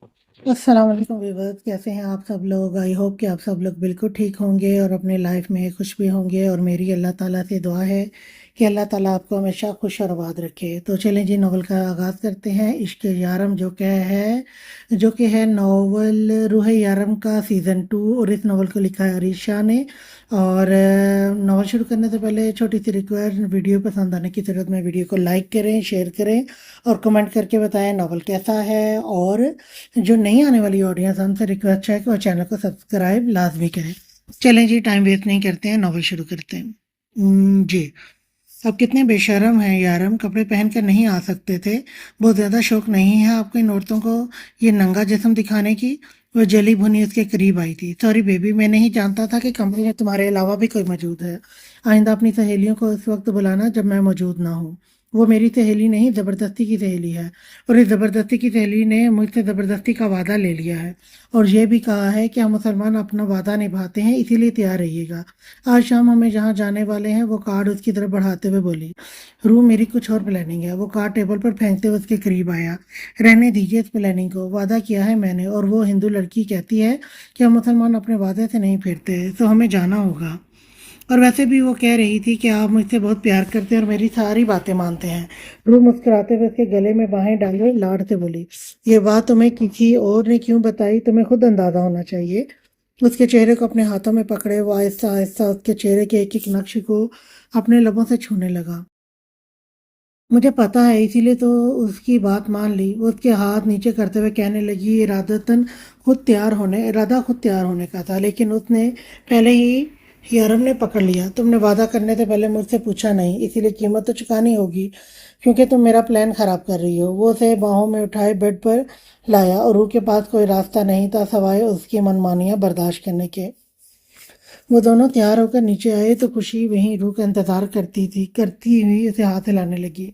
السلام علیکم ویورز، کیسے ہیں آپ سب لوگ؟ آئی ہوپ کہ آپ سب لوگ بالکل ٹھیک ہوں گے اور اپنے لائف میں خوش بھی ہوں گے، اور میری اللہ تعالیٰ سے دعا ہے کہ اللہ تعالیٰ آپ کو ہمیشہ خوش اور آباد رکھے۔ تو چلیں جی، ناول کا آغاز کرتے ہیں۔ عشق یارم جو کہ ہے ناول روح یارم کا سیزن 2، اور اس ناول کو لکھا ہے عریش شاہ نے۔ اور ناول شروع کرنے سے پہلے چھوٹی سی ریکویسٹ، ویڈیو پسند آنے کی صورت میں ویڈیو کو لائک کریں، شیئر کریں اور کمنٹ کر کے بتائیں ناول کیسا ہے۔ اور جو نہیں آنے والی آڈینس، ہم سے ریکویسٹ ہے کہ وہ چینل کو سبسکرائب لازمی کریں۔ چلیں جی، ٹائم ویسٹ نہیں کرتے ہیں، ناول شروع کرتے ہیں۔ جی، اب کتنے بے شرم ہیں یارم، کپڑے پہن کر نہیں آ سکتے تھے؟ بہت زیادہ شوق نہیں ہے آپ کو ان عورتوں کو یہ ننگا جسم دکھانے کی؟ وہ جلی بھنی اس کے قریب آئی تھی۔ سوری بیبی، میں نہیں جانتا تھا کہ کمرے میں تمہارے علاوہ بھی کوئی موجود ہے۔ آئندہ اپنی سہیلیوں کو اس وقت بلانا جب میں موجود نہ ہوں۔ وہ میری سہیلی نہیں، زبردستی کی سہیلی ہے، اور اس زبردستی کی سہیلی نے مجھ سے زبردستی کا وعدہ لے لیا ہے، اور یہ بھی کہا ہے کہ ہم مسلمان اپنا وعدہ نبھاتے ہیں، اسی لیے تیار رہیے گا۔ آج شام ہمیں جہاں جانے والے ہیں، وہ کارڈ اس کی طرف بڑھاتے ہوئے بولی۔ روح، میری کچھ اور پلاننگ ہے۔ وہ کارڈ ٹیبل پر پھینکتے ہوئے اس کے قریب آیا۔ رہنے دیجیے اس پلاننگ کو، وعدہ کیا ہے میں نے، اور وہ ہندو لڑکی کہتی ہے کہ ہم مسلمان اپنے وعدے سے نہیں پھرتے، تو ہمیں جانا ہوگا۔ اور ویسے بھی وہ کہہ رہی تھی کہ آپ مجھ سے بہت پیار کرتے ہیں اور میری ساری باتیں مانتے ہیں۔ روح مسکراتے ہوئے اس کے گلے میں باہیں ڈالے لاڈ سے بولی، یہ بات تمہیں کسی اور نے کیوں بتائی؟ تمہیں خود اندازہ ہونا چاہیے۔ اس کے چہرے کو اپنے ہاتھوں میں پکڑے وہ آہستہ آہستہ اس کے چہرے کے ایک ایک نقش کو اپنے لبوں سے چھونے لگا۔ مجھے پتا ہے، اسی لیے تو اس کی بات مان لی۔ وہ اس کے ہاتھ نیچے کرتے ہوئے کہنے لگی، ارادہ خود تیار ہونے کا تھا، لیکن اس نے پہلے ہی یارم نے پکڑ لیا۔ تم نے وعدہ کرنے سے پہلے مجھ سے پوچھا نہیں، اسی لیے قیمت تو چکانی ہوگی، کیونکہ تم میرا پلان خراب کر رہی ہو۔ وہ اسے باہوں میں اٹھائے بیڈ پر لایا، اور روح کے پاس کوئی راستہ نہیں تھا سوائے اس کی منمانیاں برداشت کرنے کے۔ وہ دونوں تیار ہو کر نیچے آئے تو خوشی وہیں روح کا انتظار کرتی ہوئی اسے ہاتھ ہلانے لگی۔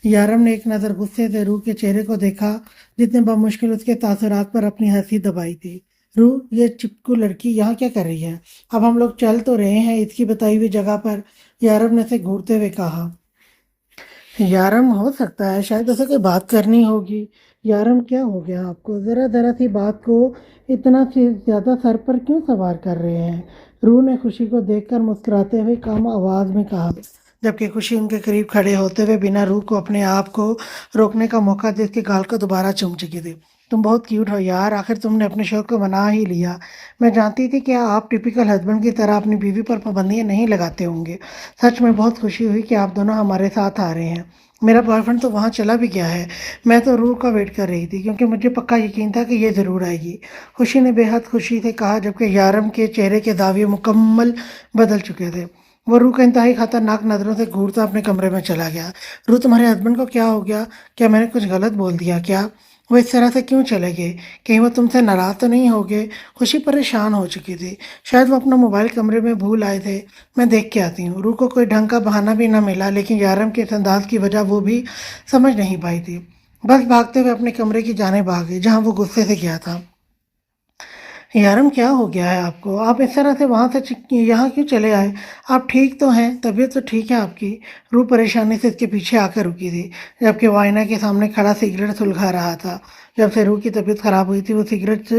یارم نے ایک نظر غصے سے روح کے چہرے کو دیکھا، جتنے بمشکل اس کے تاثرات پر اپنی ہنسی دبائی تھی۔ روح، یہ چپکو لڑکی یہاں کیا کر رہی ہے؟ اب ہم لوگ چل تو رہے ہیں اس کی بتائی ہوئی جگہ پر، یارم نے اسے گھورتے ہوئے کہا۔ یارم، ہو سکتا ہے شاید اسے کوئی بات کرنی ہوگی۔ یارم، کیا ہو گیا آپ کو؟ ذرا ذرا سی بات کو اتنا زیادہ سر پر کیوں سوار کر رہے ہیں؟ روح نے خوشی کو دیکھ کر مسکراتے ہوئے کم آواز میں کہا، جبکہ خوشی ان کے قریب کھڑے ہوتے ہوئے بنا روح کو اپنے آپ کو روکنے کا موقع دے اس کے گال کو دوبارہ چوم چکی تھی۔ تم بہت کیوٹ ہو یار، آخر تم نے اپنے شوق کو منا ہی لیا۔ میں جانتی تھی کہ آپ ٹپیکل ہسبینڈ کی طرح اپنی بیوی پر پابندیاں نہیں لگاتے ہوں گے۔ سچ میں بہت خوشی ہوئی کہ آپ دونوں ہمارے ساتھ آ رہے ہیں۔ میرا بوائے فرینڈ تو وہاں چلا بھی گیا ہے۔ میں تو روح کا ویٹ کر رہی تھی، کیونکہ مجھے پکا یقین تھا کہ یہ ضرور آئے گی، خوشی نے بے حد خوشی سے کہا، جبکہ یارم کے چہرے کے زاویے مکمل بدل چکے تھے۔ وہ روح کا انتہائی خطرناک نظروں سے گھورتا اپنے کمرے میں چلا گیا۔ روح، تمہارے ہسبینڈ کو کیا ہو گیا؟ کیا میں نے کچھ غلط بول دیا کیا؟ وہ اس طرح سے کیوں چلے گئے؟ کہیں وہ تم سے ناراض تو نہیں ہو گئے؟ خوشی پریشان ہو چکی تھی۔ شاید وہ اپنا موبائل کمرے میں بھول آئے تھے، میں دیکھ کے آتی ہوں۔ روح کو کوئی ڈھنگ کا بہانہ بھی نہ ملا، لیکن یارم کے اس انداز کی وجہ وہ بھی سمجھ نہیں پائی تھی۔ بس بھاگتے ہوئے اپنے کمرے کی جانب آ گئی جہاں وہ غصے سے گیا تھا۔ یارم، کیا ہو گیا ہے آپ کو؟ آپ اس طرح سے وہاں سے یہاں کیوں چلے آئے؟ آپ ٹھیک تو ہیں؟ طبیعت تو ٹھیک ہے آپ کی؟ روح پریشانی سے اس کے پیچھے آ کر رکی تھی، جبکہ وہ آئینہ کے سامنے کھڑا سگریٹ سلگا رہا تھا۔ جب سے روح کی طبیعت خراب ہوئی تھی، وہ سگریٹ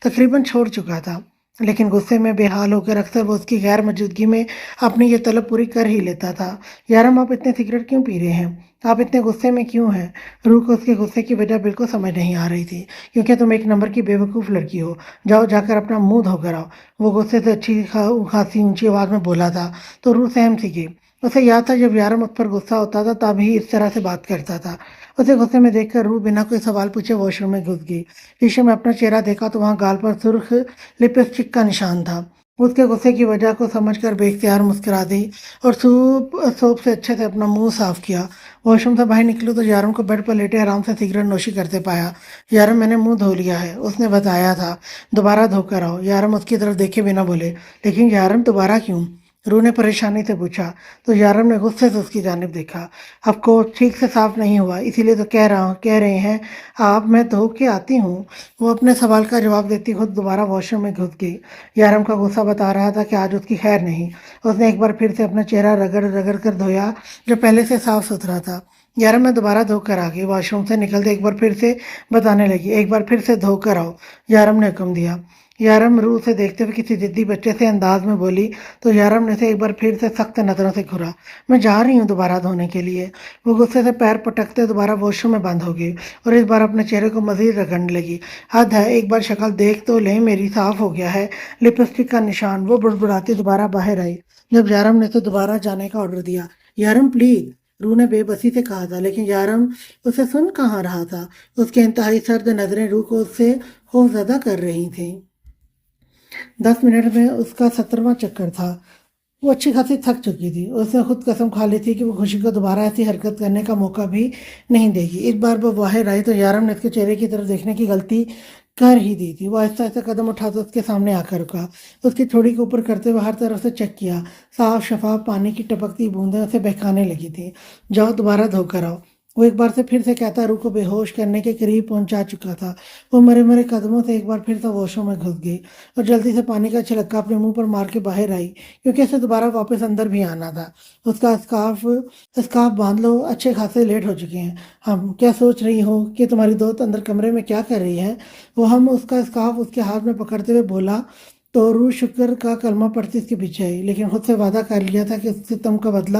تقریباً چھوڑ چکا تھا، لیکن غصے میں بے حال ہو کر اکثر وہ اس کی غیر موجودگی میں اپنی یہ طلب پوری کر ہی لیتا تھا۔ یارم، آپ اتنے سگریٹ کیوں پی رہے ہیں؟ آپ اتنے غصے میں کیوں ہیں؟ روح کو اس کے غصے کی وجہ بالکل سمجھ نہیں آ رہی تھی، کیونکہ تم ایک نمبر کی بیوقوف لڑکی ہو۔ جاؤ، جا کر اپنا منہ دھو کر آؤ، وہ غصے سے اچھی خاصی اونچی آواز میں بولا تھا۔ تو روح سہم سی گئی۔ اسے یاد تھا جب یارم اس پر غصہ ہوتا تھا تب ہی اس طرح سے بات کرتا تھا۔ اسے غصے میں دیکھ کر روح بنا کوئی سوال پوچھے واش روم میں گھس گئی۔ شیشے میں اپنا چہرہ دیکھا تو وہاں گال پر سرخ لپسٹک کا نشان تھا۔ اس کے غصے کی وجہ کو سمجھ کر بے اختیار مسکرا دی اور سوپ سے اچھے سے اپنا منہ صاف کیا۔ واش روم سے باہر نکلو تو یارم کو بیڈ پر لیٹے آرام سے سگریٹ نوشی کرتے پایا۔ یارم، میں نے منہ دھو لیا ہے، اس نے بتایا تھا، دوبارہ دھو کر آؤ۔ یارم اس کی طرف دیکھے بنا بولے، لیکن یارم دوبارہ کیوں؟ روح نے پریشانی سے پوچھا تو یارم نے غصے سے اس کی جانب دیکھا۔ اب کو ٹھیک سے صاف نہیں ہوا، اسی لیے تو کہہ رہے ہیں آپ، میں دھو کے آتی ہوں۔ وہ اپنے سوال کا جواب دیتی خود دوبارہ واش روم میں گھس گئی۔ یارم کا غصہ بتا رہا تھا کہ آج اس کی خیر نہیں۔ اس نے ایک بار پھر سے اپنا چہرہ رگڑ رگڑ کر دھویا جو پہلے سے صاف ستھرا تھا۔ یارم میں دوبارہ دھو کر آ گئی، واش روم سے نکلتے ایک بار پھر سے بتانے لگی، ایک بار پھر سے دھو کر آؤ، یارم نے حکم دیا۔ یارم روح سے دیکھتے ہوئے کسی ضدی بچے سے انداز میں بولی تو یارم نے اسے ایک بار پھر سے سخت نظروں سے گھورا۔ میں جا رہی ہوں دوبارہ دھونے کے لیے۔ وہ غصے سے پیر پٹکتے دوبارہ واش روم میں بند ہو گئی اور اس بار اپنے چہرے کو مزید رگڑنے لگی۔ حد ہے، ایک بار شکل دیکھ تو لیں میری، صاف ہو گیا ہے لپسٹک کا نشان۔ وہ بڑبڑاتی دوبارہ باہر آئی جب یارم نے تو دوبارہ جانے کا آرڈر دیا۔ یارم پلیز، روح نے بے بسی سے کہا تھا، لیکن یارم اسے سن کہاں رہا تھا۔ اس کے انتہائی سرد نظریں روح کو اس سے خوف زدہ کر رہی تھیں۔ 10 منٹ میں اس کا 17واں چکر تھا۔ وہ اچھی خاصی تھک چکی تھی۔ اس نے خود قسم کھا لی تھی کہ وہ خوشی کو دوبارہ ایسی حرکت کرنے کا موقع بھی نہیں دے گی۔ اس بار وہ باہر آئی تو یارم نے اس کے چہرے کی طرف دیکھنے کی غلطی کر ہی دی تھی۔ وہ آہستہ آہستہ قدم اٹھاتا اس کے سامنے آ کر رکا، اس کی تھوڑی کو اوپر کرتے ہوئے ہر طرف سے چیک کیا۔ صاف شفاف پانی کی ٹپکتی بوندیں اسے بہکانے لگی تھیں۔ جاؤ دوبارہ دھو کر آؤ، وہ ایک بار سے پھر سے کہتا روح کو بے ہوش کرنے کے قریب پہنچا چکا تھا۔ وہ مرے مرے قدموں سے ایک بار پھر سے واش روم میں گھس گئی اور جلدی سے پانی کا چھلکا اپنے منہ پر مار کے باہر آئی، کیونکہ اسے دوبارہ واپس اندر بھی آنا تھا۔ اس کا اسکارف باندھ لو، اچھے خاصے لیٹ ہو چکے ہیں ہم۔ کیا سوچ رہی ہو کہ تمہاری دوست اندر کمرے میں کیا کر رہی ہے؟ وہ ہم اس کا اسکارف اس کے ہاتھ میں پکڑتے ہوئے بولا تو روح شکر کا کلمہ پڑھتی اس کے پیچھے آئی، لیکن خود سے وعدہ کر لیا تھا کہ اس ستم کا بدلہ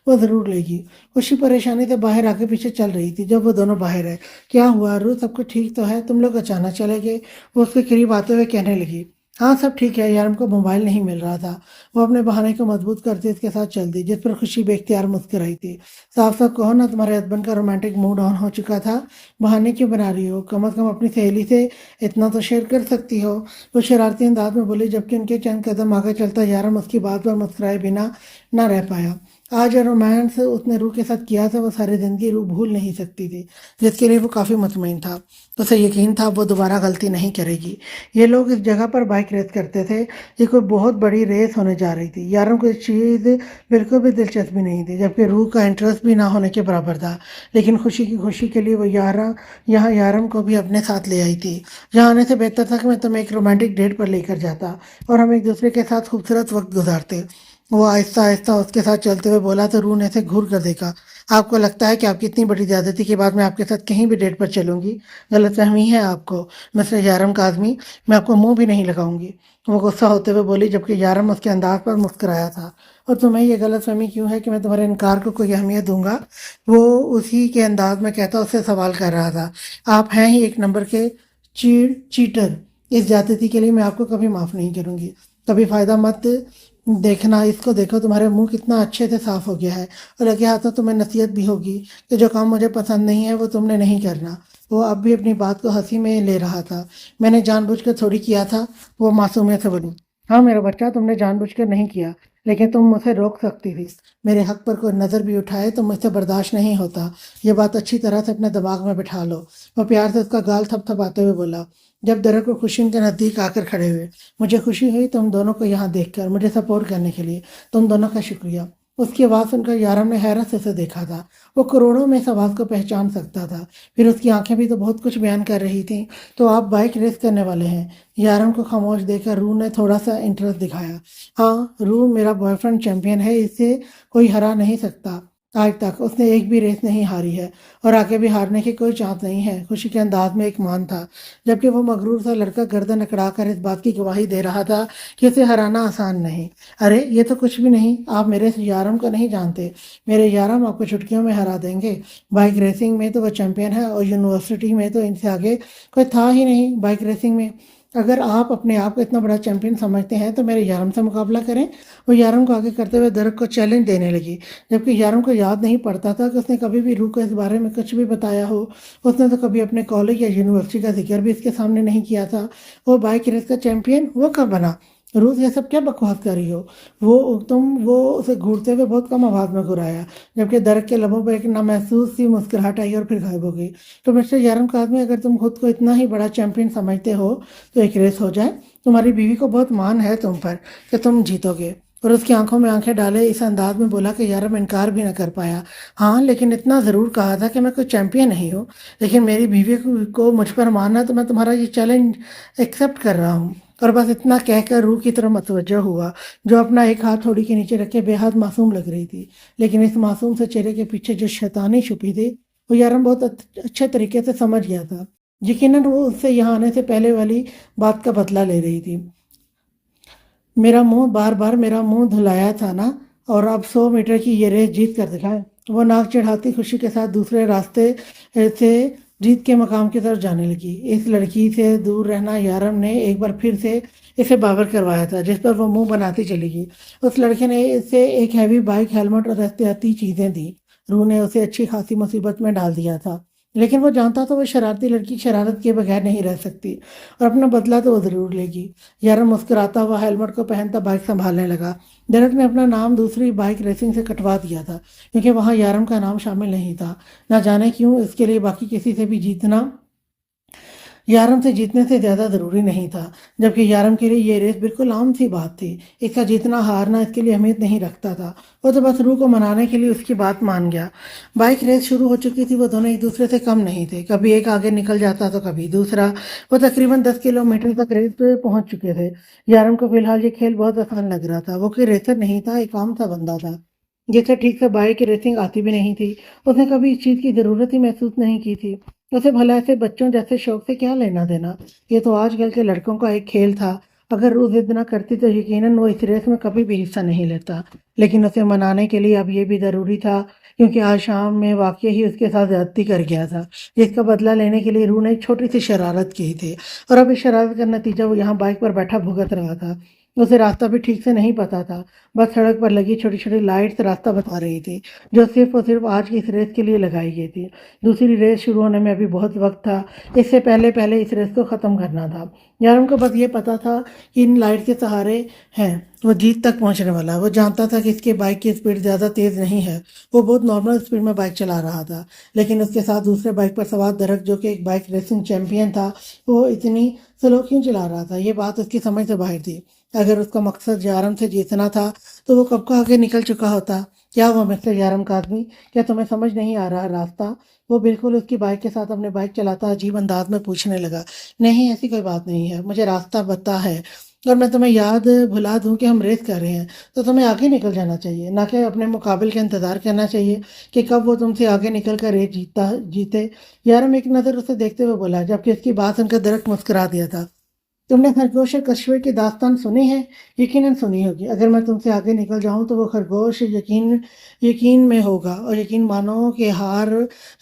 وہ ضرور لے گی۔ خوشی پریشانی سے باہر آ کے پیچھے چل رہی تھی جب وہ دونوں باہر آئے۔ کیا ہوا روح، سب کچھ ٹھیک تو ہے؟ تم لوگ اچانک چلے گئے؟ وہ اس کے قریب آتے ہوئے کہنے لگی۔ ہاں سب ٹھیک ہے، یارم کو موبائل نہیں مل رہا تھا۔ وہ اپنے بہانے کو مضبوط کرتے اس کے ساتھ چل دی، جس پر خوشی بے اختیار مسکرائی تھی۔ صاف صاف کہو نا، تمہارے ہسبینڈ کا رومانٹک موڈ آن ہو چکا تھا، بہانے کیوں بنا رہی ہو؟ کم از کم اپنی سہیلی سے اتنا تو شیئر کر سکتی ہو، وہ شرارتی انداز میں بولی، جبکہ ان کے چند قدم آگے چلتا یارم اس کی بات پر مسکرائے بنا نہ رہ پایا۔ آج جو رومانس اس نے روح کے ساتھ کیا تھا وہ ساری زندگی روح بھول نہیں سکتی تھی، جس کے لیے وہ کافی مطمئن تھا۔ اسے یقین تھا وہ دوبارہ غلطی نہیں کرے گی۔ یہ لوگ اس جگہ پر بائک ریس کرتے تھے، یہ کوئی بہت بڑی ریس ہونے جا رہی تھی۔ یارم کو اس چیز بالکل بھی دلچسپی نہیں تھی، جبکہ روح کا انٹرسٹ بھی نہ ہونے کے برابر تھا، لیکن خوشی کی خوشی کے لیے وہ یہاں یارم کو بھی اپنے ساتھ لے آئی تھی۔ یہاں آنے سے بہتر تھا کہ میں تمہیں ایک رومانٹک ڈیٹ پر لے کر جاتا اور ہم ایک دوسرے کے ساتھ خوبصورت وقت گزارتے۔ وہ آہستہ آہستہ اس کے ساتھ چلتے ہوئے بولا تو روح نے اسے گھور کر دیکھا۔ آپ کو لگتا ہے کہ آپ کی اتنی بڑی زیادتی کے بعد میں آپ کے ساتھ کہیں بھی ڈیٹ پر چلوں گی؟ غلط فہمی ہے آپ کو مسٹر یارم کاظمی، میں آپ کو منہ بھی نہیں لگاؤں گی، وہ غصہ ہوتے ہوئے بولی، جبکہ یارم اس کے انداز پر مسکرایا تھا۔ اور تمہیں یہ غلط فہمی کیوں ہے کہ میں تمہارے انکار کو کوئی اہمیت دوں گا؟ وہ اسی کے انداز میں کہتا اس سے سوال کر رہا تھا۔ آپ ہیں ہی ایک نمبر کے چیٹر، اس زیادتی کے لیے میں آپ کو کبھی معاف نہیں کروں گی۔ کبھی فائدہ مت دیکھنا، اس کو دیکھو، تمہارے منہ کتنا اچھے سے صاف ہو گیا ہے، اور لگے ہاتھوں تمہیں نصیحت بھی ہوگی کہ جو کام مجھے پسند نہیں ہے وہ تم نے نہیں کرنا۔ وہ اب بھی اپنی بات کو ہنسی میں لے رہا تھا۔ میں نے جان بوجھ کر تھوڑی کیا تھا، وہ معصومیت سے بولی۔ ہاں میرا بچہ، تم نے جان بوجھ کر نہیں کیا، لیکن تم مجھے روک سکتی تھی۔ میرے حق پر کوئی نظر بھی اٹھائے تو مجھ سے برداشت نہیں ہوتا، یہ بات اچھی طرح سے اپنے دماغ میں بٹھا لو۔ وہ پیار سے اس کا گال تھپ تھپاتے ہوئے بولا۔ جب درخت اور خوشی ان کے نزدیک آ کر کھڑے ہوئے، مجھے خوشی ہوئی تم دونوں کو یہاں دیکھ کر، مجھے سپورٹ کرنے کے لیے تم دونوں کا شکریہ۔ اس کی آواز سن کر یارم نے حیرت سے اسے دیکھا تھا۔ وہ کروڑوں میں اس آواز کو پہچان سکتا تھا، پھر اس کی آنکھیں بھی تو بہت کچھ بیان کر رہی تھیں۔ تو آپ بائک ریس کرنے والے ہیں؟ یارم کو خاموش دیکھ کر روح نے تھوڑا سا انٹرسٹ دکھایا۔ ہاں روح، میرا بوائے فرینڈ چیمپئن ہے، اسے کوئی ہرا نہیں سکتا۔ آج تک اس نے ایک بھی ریس نہیں ہاری ہے، اور آگے بھی ہارنے کی کوئی چانس نہیں ہے۔ خوشی کے انداز میں ایک مان تھا، جبکہ وہ مغرور سا لڑکا گردن اکڑا کر اس بات کی گواہی دے رہا تھا کہ اسے ہرانا آسان نہیں۔ ارے یہ تو کچھ بھی نہیں، آپ میرے یارم کو نہیں جانتے۔ میرے یارم آپ کو چٹکیوں میں ہرا دیں گے۔ بائک ریسنگ میں تو وہ چیمپئن ہے، اور یونیورسٹی میں تو ان سے آگے کوئی تھا ہی نہیں بائک ریسنگ میں۔ اگر آپ اپنے آپ کو اتنا بڑا چیمپئن سمجھتے ہیں تو میرے یارم سے مقابلہ کریں۔ وہ یارم کو آگے کرتے ہوئے درخت کو چیلنج دینے لگی، جبکہ یارم کو یاد نہیں پڑتا تھا کہ اس نے کبھی بھی روح کو اس بارے میں کچھ بھی بتایا ہو۔ اس نے تو کبھی اپنے کالج یا یونیورسٹی کا ذکر بھی اس کے سامنے نہیں کیا تھا۔ وہ بائک ریس کا چیمپئن وہ کب بنا؟ روز یہ سب کیا بکواس کر رہی ہو؟ وہ اسے گھورتے ہوئے بہت کم آواز میں گھرایا، جبکہ درخت کے لبوں پر ایک نامحسوس سی مسکراہٹ آئی اور پھر غائب ہو گئی۔ تو مسٹر یارم کاظمی، اگر تم خود کو اتنا ہی بڑا چیمپئن سمجھتے ہو تو ایک ریس ہو جائے۔ تمہاری بیوی کو بہت مان ہے تم پر کہ تم جیتو گے۔ اور اس کی آنکھوں میں آنکھیں ڈالے اس انداز میں بولا کہ یارم انکار بھی نہ کر پایا۔ ہاں لیکن اتنا ضرور کہا تھا کہ میں کوئی چیمپئن نہیں ہوں، لیکن میری بیوی کو مجھ پر ماننا، تو میں تمہارا یہ چیلنج ایکسیپٹ کر رہا ہوں۔ اور بس اتنا کہہ کر روح کی طرف متوجہ ہوا، جو اپنا ایک ہاتھ تھوڑی کے نیچے رکھ کے بے حد معصوم لگ رہی تھی، لیکن اس معصوم سے چہرے کے پیچھے جو شیطانی چھپی تھی وہ یارم بہت اچھے طریقے سے سمجھ گیا تھا۔ یقیناً وہ اس سے یہاں آنے سے پہلے والی بات کا بدلہ لے رہی تھی۔ بار بار میرا منہ دھلایا تھا نا، اور اب 100 میٹر کی یہ ریس جیت کر دکھائے۔ وہ ناک چڑھاتی خوشی کے ساتھ دوسرے راستے سے جیت کے مقام کی طرف جانے لگی۔ اس لڑکی سے دور رہنا یارم نے ایک بار پھر سے اسے باور کروایا تھا، جس پر وہ منہ بناتی چلی گئی۔ اس لڑکے نے اسے ایک ہیوی بائک، ہیلمٹ اور احتیاطی چیزیں دی۔ روح نے اسے اچھی خاصی مصیبت میں ڈال دیا تھا، لیکن وہ جانتا تھا وہ شرارتی لڑکی شرارت کے بغیر نہیں رہ سکتی، اور اپنا بدلہ تو وہ ضرور لے گی۔ یارم مسکراتا ہوا ہیلمٹ کو پہنتا بائک سنبھالنے لگا۔ درخت نے اپنا نام دوسری بائک ریسنگ سے کٹوا دیا تھا، کیونکہ وہاں یارم کا نام شامل نہیں تھا۔ نہ جانے کیوں اس کے لیے باقی کسی سے بھی جیتنا یارم سے جیتنے سے زیادہ ضروری نہیں تھا، جبکہ یارم کے لیے یہ ریس بالکل عام سی بات تھی۔ اس کا جیتنا ہارنا اس کے لیے اہمیت نہیں رکھتا تھا، وہ تو بس روح کو منانے کے لیے اس کی بات مان گیا۔ بائک ریس شروع ہو چکی تھی، وہ دونوں ایک دوسرے سے کم نہیں تھے، کبھی ایک آگے نکل جاتا تو کبھی دوسرا۔ وہ تقریباً 10 کلومیٹر تک ریس پہ پہنچ چکے تھے۔ یارم کو فی الحال یہ کھیل بہت آسان لگ رہا تھا، وہ کوئی ریسر نہیں تھا، ایک عام سا بندہ تھا جسے ٹھیک سے بائک ریسنگ آتی بھی نہیں تھی۔ اس نے کبھی اس چیز کی ضرورت ہی محسوس نہیں کی تھی۔ اسے بھلا ایسے بچوں جیسے شوق سے کیا لینا دینا، یہ تو آج کل کے لڑکوں کا ایک کھیل تھا۔ اگر روز ضد نہ کرتی تو یقیناً وہ اس ریس میں کبھی بھی حصہ نہیں لیتا، لیکن اسے منانے کے لیے اب یہ بھی ضروری تھا، کیونکہ آج شام میں واقعی ہی اس کے ساتھ زیادتی کر گیا تھا، جس کا بدلہ لینے کے لیے روح نے ایک چھوٹی سی شرارت کی تھی، اور اب اس شرارت کا نتیجہ وہ یہاں بائک پر بیٹھا بھگت رہا تھا۔ اسے راستہ بھی ٹھیک سے نہیں پتا تھا، بس سڑک پر لگی چھوٹی چھوٹی لائٹس راستہ بتا رہی تھی، جو صرف اور صرف آج کی اس ریس کے لیے لگائی گئی تھی۔ دوسری ریس شروع ہونے میں ابھی بہت وقت تھا، اس سے پہلے اس ریس کو ختم کرنا تھا۔ یارم کو بس یہ پتا تھا کہ ان لائٹ کے سہارے ہیں وہ جیت تک پہنچنے والا۔ وہ جانتا تھا کہ اس کے بائک کی اسپیڈ زیادہ تیز نہیں ہے، وہ بہت نارمل اسپیڈ میں بائک چلا رہا تھا، لیکن اس کے ساتھ دوسرے بائک پر سوار درخت، جو کہ ایک بائک ریسنگ چیمپئن تھا، وہ اتنی سلو کیوں چلا رہا تھا؟ یہ بات اس کی سمجھ سے باہر تھی۔ اگر اس کا مقصد یارم سے جیتنا تھا تو وہ کب کا آگے نکل چکا ہوتا۔ کیا وہ مسٹر یارم کا آدمی؟ کیا تمہیں سمجھ نہیں آ رہا راستہ؟ وہ بالکل اس کی بائک کے ساتھ اپنے بائک چلاتا عجیب انداز میں پوچھنے لگا۔ نہیں، ایسی کوئی بات نہیں ہے، مجھے راستہ پتا ہے، اور میں تمہیں یاد بھلا دوں کہ ہم ریس کر رہے ہیں تو تمہیں آگے نکل جانا چاہیے، نہ کہ اپنے مقابل کا انتظار کرنا چاہیے کہ کب وہ تم سے آگے نکل کر ریس جیتے۔ یارم ایک نظر اسے دیکھتے ہوئے بولا، جبکہ اس کی بات سن کر درخت مسکرا دیا تھا۔ تم نے خرگوش اور کچھوے کی داستان سنی ہے؟ یقیناً سنی ہوگی۔ اگر میں تم سے آگے نکل جاؤں تو وہ خرگوش یقین میں ہوگا، اور یقین مانو کہ ہار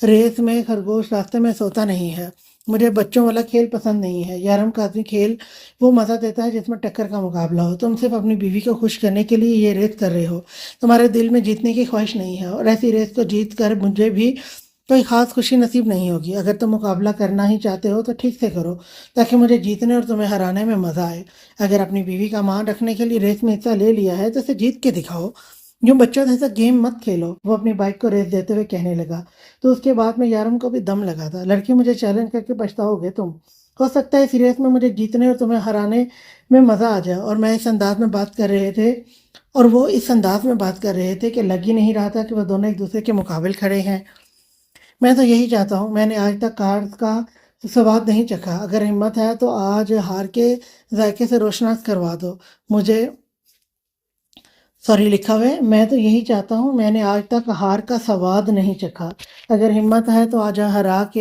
ریس میں خرگوش راستے میں سوتا نہیں ہے۔ مجھے بچوں والا کھیل پسند نہیں ہے۔ یارم کا آدمی کھیل وہ مزہ دیتا ہے جس میں ٹکر کا مقابلہ ہو۔ تم صرف اپنی بیوی کو خوش کرنے کے لیے یہ ریس کر رہے ہو، تمہارے دل میں جیتنے کی خواہش نہیں ہے، اور ایسی ریس کو جیت کر مجھے بھی کوئی خاص خوشی نصیب نہیں ہوگی۔ اگر تم مقابلہ کرنا ہی چاہتے ہو تو ٹھیک سے کرو، تاکہ مجھے جیتنے اور تمہیں ہرانے میں مزہ آئے۔ اگر اپنی بیوی کا مان رکھنے کے لیے ریس میں حصہ لے لیا ہے تو اسے جیت کے دکھاؤ، جو بچوں جیسا گیم مت کھیلو۔ وہ اپنی بائک کو ریس دیتے ہوئے کہنے لگا۔ تو اس کے بعد میں یارم کو بھی دم لگا تھا۔ لڑکی، مجھے چیلنج کر کے پچھتاؤ گے تم۔ ہو سکتا ہے اس ریس میں مجھے جیتنے اور تمہیں ہرانے میں مزہ آ جائے۔ اور میں اس انداز میں بات کر رہے تھے اور وہ اس انداز میں بات کر رہے تھے کہ لگ ہی نہیں رہا تھا کہ وہ دونوں ایک دوسرے کے مقابل کھڑے ہیں۔ میں تو یہی چاہتا ہوں، میں نے آج تک کارڈ کا سواد نہیں چکھا، اگر ہمت ہے تو آج ہار کے ذائقے سے روشناس کروا دو مجھے۔ لکھا ہوئے، میں تو یہی چاہتا ہوں، میں نے آج تک ہار کا سواد نہیں چکھا، اگر ہمت ہے تو آج ہار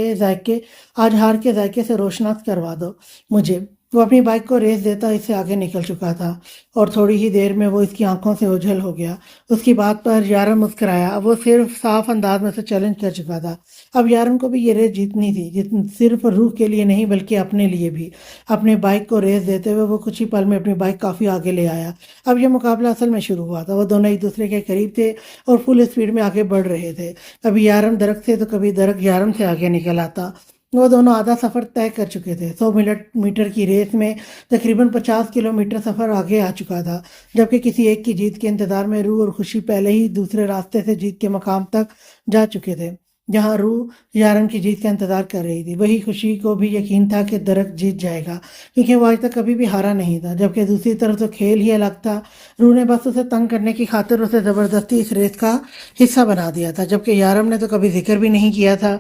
کے ذائقے سے روشناس کروا دو مجھے۔ وہ اپنی بائک کو ریس دیتا اس سے آگے نکل چکا تھا، اور تھوڑی ہی دیر میں وہ اس کی آنکھوں سے اوجھل ہو گیا۔ اس کی بات پر یارم مسکرایا۔ اب وہ صرف صاف انداز میں اسے چیلنج کر چکا تھا۔ اب یارم کو بھی یہ ریس جیتنی تھی، صرف روح کے لیے نہیں بلکہ اپنے لیے بھی۔ اپنے بائک کو ریس دیتے ہوئے وہ کچھ ہی پل میں اپنی بائک کافی آگے لے آیا۔ اب یہ مقابلہ اصل میں شروع ہوا تھا۔ وہ دونوں ایک دوسرے کے قریب تھے اور فل اسپیڈ میں آگے بڑھ رہے تھے۔ کبھی یارم درخت سے تو کبھی درخت یارم سے آگے نکل آتا۔ وہ دونوں آدھا سفر طے کر چکے تھے۔ 100 میٹر کی ریس میں تقریباً 50 کلومیٹر سفر آگے آ چکا تھا، جبکہ کسی ایک کی جیت کے انتظار میں روح اور خوشی پہلے ہی دوسرے راستے سے جیت کے مقام تک جا چکے تھے، جہاں روح یارم کی جیت کا انتظار کر رہی تھی۔ وہی خوشی کو بھی یقین تھا کہ درخت جیت جائے گا، کیونکہ وہ آج تک کبھی بھی ہارا نہیں تھا، جبکہ دوسری طرف تو کھیل ہی الگ تھا۔ روح نے بس اسے تنگ کرنے کی خاطر اسے زبردستی اس ریس کا حصہ بنا دیا تھا، جبکہ یارم نے تو کبھی ذکر بھی نہیں کیا تھا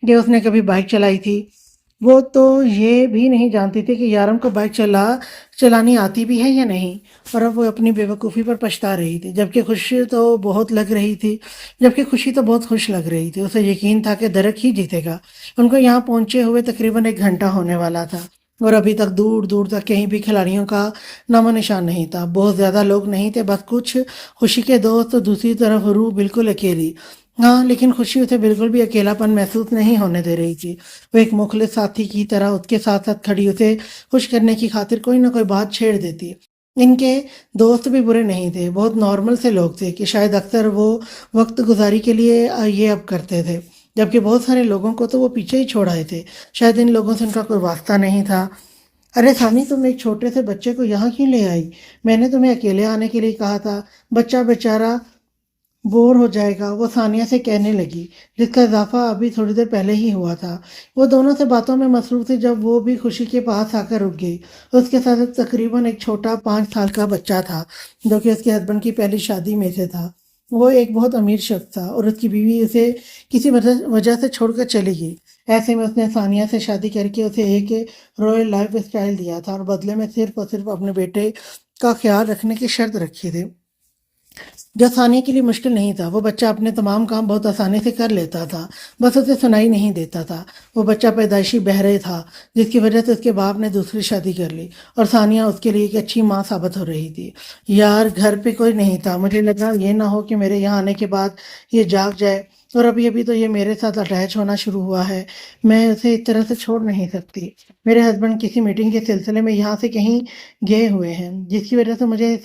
کہ اس نے کبھی بائک چلائی تھی۔ وہ تو یہ بھی نہیں جانتی تھی کہ یارم کو بائک چلانی آتی بھی ہے یا نہیں، اور اب وہ اپنی بے وقوفی پر پچھتا رہی تھی، جبکہ خوشی تو بہت خوش لگ رہی تھی۔ اسے یقین تھا کہ درک ہی جیتے گا۔ ان کو یہاں پہنچے ہوئے تقریباً 1 گھنٹہ ہونے والا تھا، اور ابھی تک دور دور تک کہیں بھی کھلاڑیوں کا نام و نشان نہیں تھا۔ بہت زیادہ لوگ نہیں تھے، بس کچھ خوشی کے دوست، اور دوسری طرف روح بالکل اکیلی۔ ہاں، لیکن خوشی اسے بالکل بھی اکیلا پن محسوس نہیں ہونے دے رہی تھی۔ وہ ایک مخلص ساتھی کی طرح اس کے ساتھ ساتھ کھڑی، اسے خوش کرنے کی خاطر کوئی نہ کوئی بات چھیڑ دیتی۔ ان کے دوست بھی برے نہیں تھے، بہت نارمل سے لوگ تھے کہ شاید اکثر وہ وقت گزاری کے لیے یہ اب کرتے تھے، جبکہ بہت سارے لوگوں کو تو وہ پیچھے ہی چھوڑ آئے تھے۔ شاید ان لوگوں سے ان کا کوئی واسطہ نہیں تھا۔ ارے ثانی، تم ایک چھوٹے سے بچے کو یہاں کیوں لے آئی؟ میں نے تمہیں اکیلے آنے کے لیے کہا تھا، بچہ بیچارہ بور ہو جائے گا، وہ ثانیہ سے کہنے لگی، جس کا اضافہ ابھی تھوڑی دیر پہلے ہی ہوا تھا۔ وہ دونوں سے باتوں میں مصروف تھی جب وہ بھی خوشی کے پاس آ کر رک گئی۔ اس کے ساتھ تقریباً ایک چھوٹا 5 سال کا بچہ تھا، جو کہ اس کے ہسبینڈ کی پہلی شادی میں سے تھا۔ وہ ایک بہت امیر شخص تھا، اور اس کی بیوی اسے کسی وجہ سے چھوڑ کر چلی گئی۔ ایسے میں اس نے ثانیہ سے شادی کر کے اسے ایک رائل لائف اسٹائل دیا تھا، اور بدلے میں صرف اور صرف اپنے بیٹے کا خیال رکھنے کی شرط رکھی تھی، جو ثانیہ کے لیے مشکل نہیں تھا۔ وہ بچہ اپنے تمام کام بہت آسانی سے کر لیتا تھا، بس اسے سنائی نہیں دیتا تھا۔ وہ بچہ پیدائشی بہرے تھا، جس کی وجہ سے اس کے باپ نے دوسری شادی کر لی، اور ثانیہ اس کے لیے ایک اچھی ماں ثابت ہو رہی تھی۔ یار، گھر پہ کوئی نہیں تھا، مجھے لگا یہ نہ ہو کہ میرے یہاں آنے کے بعد یہ جاگ جائے، اور ابھی تو یہ میرے ساتھ اٹیچ ہونا شروع ہوا ہے۔ میں اسے اس طرح سے چھوڑ نہیں سکتی۔ میرے ہسبینڈ کسی میٹنگ کے سلسلے میں یہاں سے کہیں گئے ہوئے ہیں، جس کی وجہ سے مجھے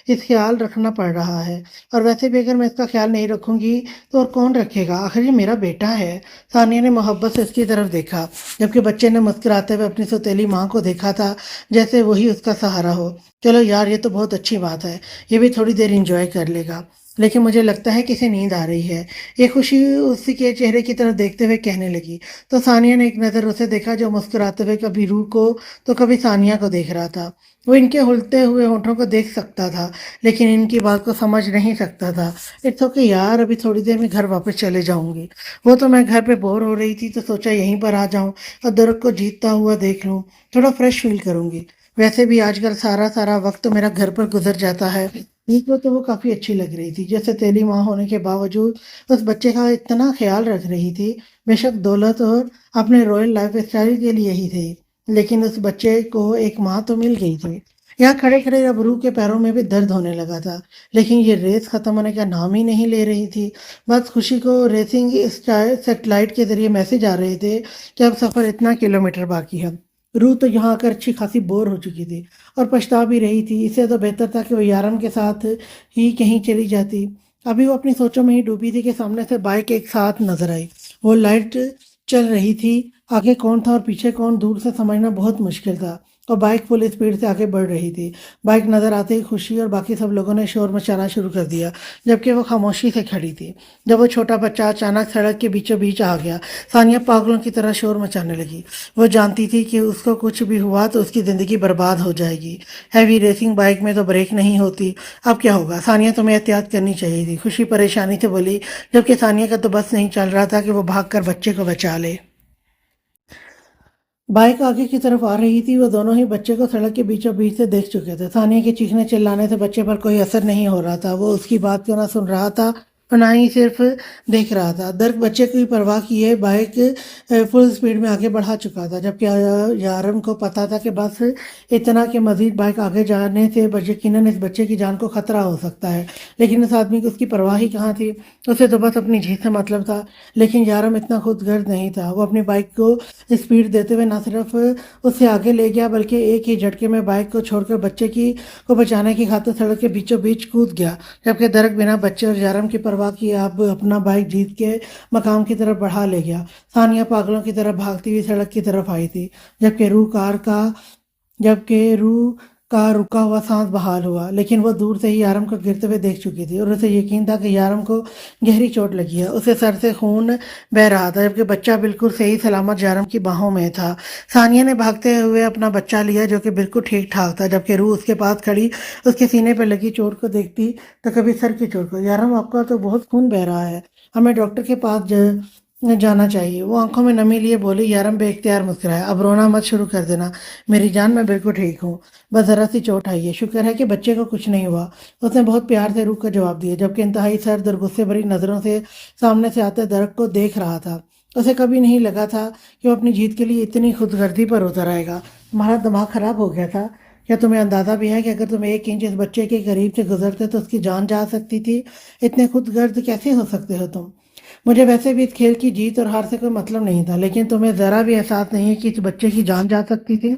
اس خیال رکھنا پڑ رہا ہے، اور ویسے بھی اگر میں اس کا خیال نہیں رکھوں گی تو اور کون رکھے گا؟ آخر یہ میرا بیٹا ہے۔ ثانیہ نے محبت سے اس کی طرف دیکھا، جبکہ بچے نے مسکراتے ہوئے اپنی سوتیلی ماں کو دیکھا تھا، جیسے وہی اس کا سہارا ہو۔ چلو یار، یہ تو بہت اچھی بات ہے، یہ بھی تھوڑی دیر انجوائے کر لے گا، لیکن مجھے لگتا ہے کہ اسے نیند آ رہی ہے، یہ خوشی اسی کے چہرے کی طرف دیکھتے ہوئے کہنے لگی۔ تو ثانیہ نے ایک نظر اسے دیکھا، جو مسکراتے ہوئے کبھی روح کو تو کبھی ثانیہ کو دیکھ رہا تھا۔ وہ ان کے ہلتے ہوئے ہونٹوں کو دیکھ سکتا تھا، لیکن ان کی بات کو سمجھ نہیں سکتا تھا۔ اٹس اوکے یار، ابھی تھوڑی دیر میں گھر واپس چلے جاؤں گی۔ وہ تو میں گھر پہ بور ہو رہی تھی تو سوچا یہیں پر آ جاؤں اور درخت کو جیتتا ہوا دیکھ لوں، تھوڑا فریش فیل کروں گی۔ ویسے بھی آج کل سارا وقت تو میرا گھر پر گزر جاتا ہے۔ عید کو تو وہ کافی اچھی لگ رہی تھی، جیسے تیلی ماں ہونے کے باوجود اس بچے کا اتنا خیال رکھ رہی تھی۔ بے شک دولت اور اپنے رائل لائف اسٹائل کے لیے ہی تھی، لیکن اس بچے کو ایک ماں تو مل گئی تھی۔ یہاں کھڑے کھڑے اب روح کے پیروں میں بھی درد ہونے لگا تھا، لیکن یہ ریس ختم ہونے کا نام ہی نہیں لے رہی تھی۔ بس خوشی کو ریسنگ سیٹلائٹ کے ذریعے میسج آ رہے تھے کہ اب سفر اتنا کلومیٹر باقی ہے۔ روح تو یہاں آ کر اچھی خاصی بور ہو چکی تھی، اور پچھتا بھی رہی تھی۔ اس سے تو بہتر تھا کہ وہ یارم کے ساتھ ہی کہیں چلی جاتی۔ ابھی وہ اپنی سوچوں میں ہی ڈوبی تھی کہ سامنے سے بائک ایک ساتھ نظر آئی۔ وہ لائٹ چل رہی تھی، آگے کون تھا اور پیچھے کون دور سے سمجھنا بہت مشکل تھا، اور بائک فل اسپیڈ سے آگے بڑھ رہی تھی۔ بائک نظر آتے ہی خوشی اور باقی سب لوگوں نے شور مچانا شروع کر دیا، جبکہ وہ خاموشی سے کھڑی تھی۔ جب وہ چھوٹا بچہ اچانک سڑک کے بیچوں بیچ آ گیا، ثانیہ پاگلوں کی طرح شور مچانے لگی۔ وہ جانتی تھی کہ اس کو کچھ بھی ہوا تو اس کی زندگی برباد ہو جائے گی۔ ہیوی ریسنگ بائک میں تو بریک نہیں ہوتی، اب کیا ہوگا؟ ثانیہ، تمہیں احتیاط کرنی چاہیے تھی، خوشی پریشانی سے بولی، جبکہ ثانیہ کا تو بس نہیں چل رہا تھا کہ وہ بھاگ کر بچے کو بچا لے۔ بائک آگے کی طرف آ رہی تھی، وہ دونوں ہی بچے کو سڑک کے بیچوں بیچ سے دیکھ چکے تھے۔ ثانیہ کے چیخنے چلانے سے بچے پر کوئی اثر نہیں ہو رہا تھا، وہ اس کی بات کو نہ سن رہا تھا اور نہ ہی صرف دیکھ رہا تھا۔ درک بچے کی پرواہ کیے بائک فل اسپیڈ میں آگے بڑھا چکا تھا، جبکہ یارم کو پتا تھا کہ بس اتنا کہ مزید بائک آگے جانے سے یقیناً اس بچے کی جان کو خطرہ ہو سکتا ہے، لیکن اس آدمی کو اس کی پرواہ ہی کہاں تھی؟ اسے تو بس اپنی جیت سے مطلب تھا۔ لیکن یارم اتنا خود غرض نہیں تھا، وہ اپنی بائک کو اسپیڈ دیتے ہوئے نہ صرف اس سے آگے لے گیا بلکہ ایک ہی جھٹکے میں بائک کو چھوڑ کر بچے کو بچانے کی خاطر سڑک کے بیچوں بیچ کود گیا، جبکہ درک بنا بچے اور یارم کی پرواہ کیے اب اپنا بائک جیت کے مقام کی طرف بڑھا لے گیا۔ ثانیہ پاگلوں کی طرف بھاگتی ہوئی سڑک کی طرف آئی تھی، جبکہ روح کا رکا ہوا سانس بحال ہوا، لیکن وہ دور سے ہی یارم کو گرتے ہوئے دیکھ چکی تھی، اور اسے یقین تھا کہ یارم کو گہری چوٹ لگی ہے۔ اسے سر سے خون بہہ رہا تھا، جبکہ بچہ بالکل صحیح سلامت یارم کی باہوں میں تھا۔ ثانیہ نے بھاگتے ہوئے اپنا بچہ لیا، جو کہ بالکل ٹھیک ٹھاک تھا، جبکہ روح اس کے پاس کھڑی اس کے سینے پہ لگی چوٹ کو دیکھتی تو کبھی سر کی چوٹ کو۔ یارم، آپ کا تو بہت خون بہہ رہا ہے، ہمیں ڈاکٹر کے پاس جانا چاہیے۔ وہ آنکھوں میں نمی لیے بولی۔ یارم بے اختیار مسکرایا۔ اب رونا مت شروع کر دینا میری جان، میں بالکل ٹھیک ہوں، بس ذرا سی چوٹ آئی ہے، شکر ہے کہ بچے کو کچھ نہیں ہوا۔ اس نے بہت پیار سے روح کا جواب دیا، جبکہ انتہائی سرد اور غصے بھری نظروں سے سامنے سے آتے درخت کو دیکھ رہا تھا۔ اسے کبھی نہیں لگا تھا کہ وہ اپنی جیت کے لیے اتنی خود غرضی پر اتر آئے گا۔ تمہارا دماغ خراب ہو گیا تھا کیا؟ تمہیں اندازہ بھی ہے کہ اگر تم 1 انچ اس بچے کے قریب سے گزرتے تو اس کی جان جا سکتی تھی؟ اتنے خود غرض کیسے ہو سکتے ہو تم؟ مجھے ویسے بھی اس کھیل کی جیت اور ہار سے کوئی مطلب نہیں تھا، لیکن تمہیں ذرا بھی احساس نہیں ہے کہ اس بچے کی جان جا سکتی تھی؟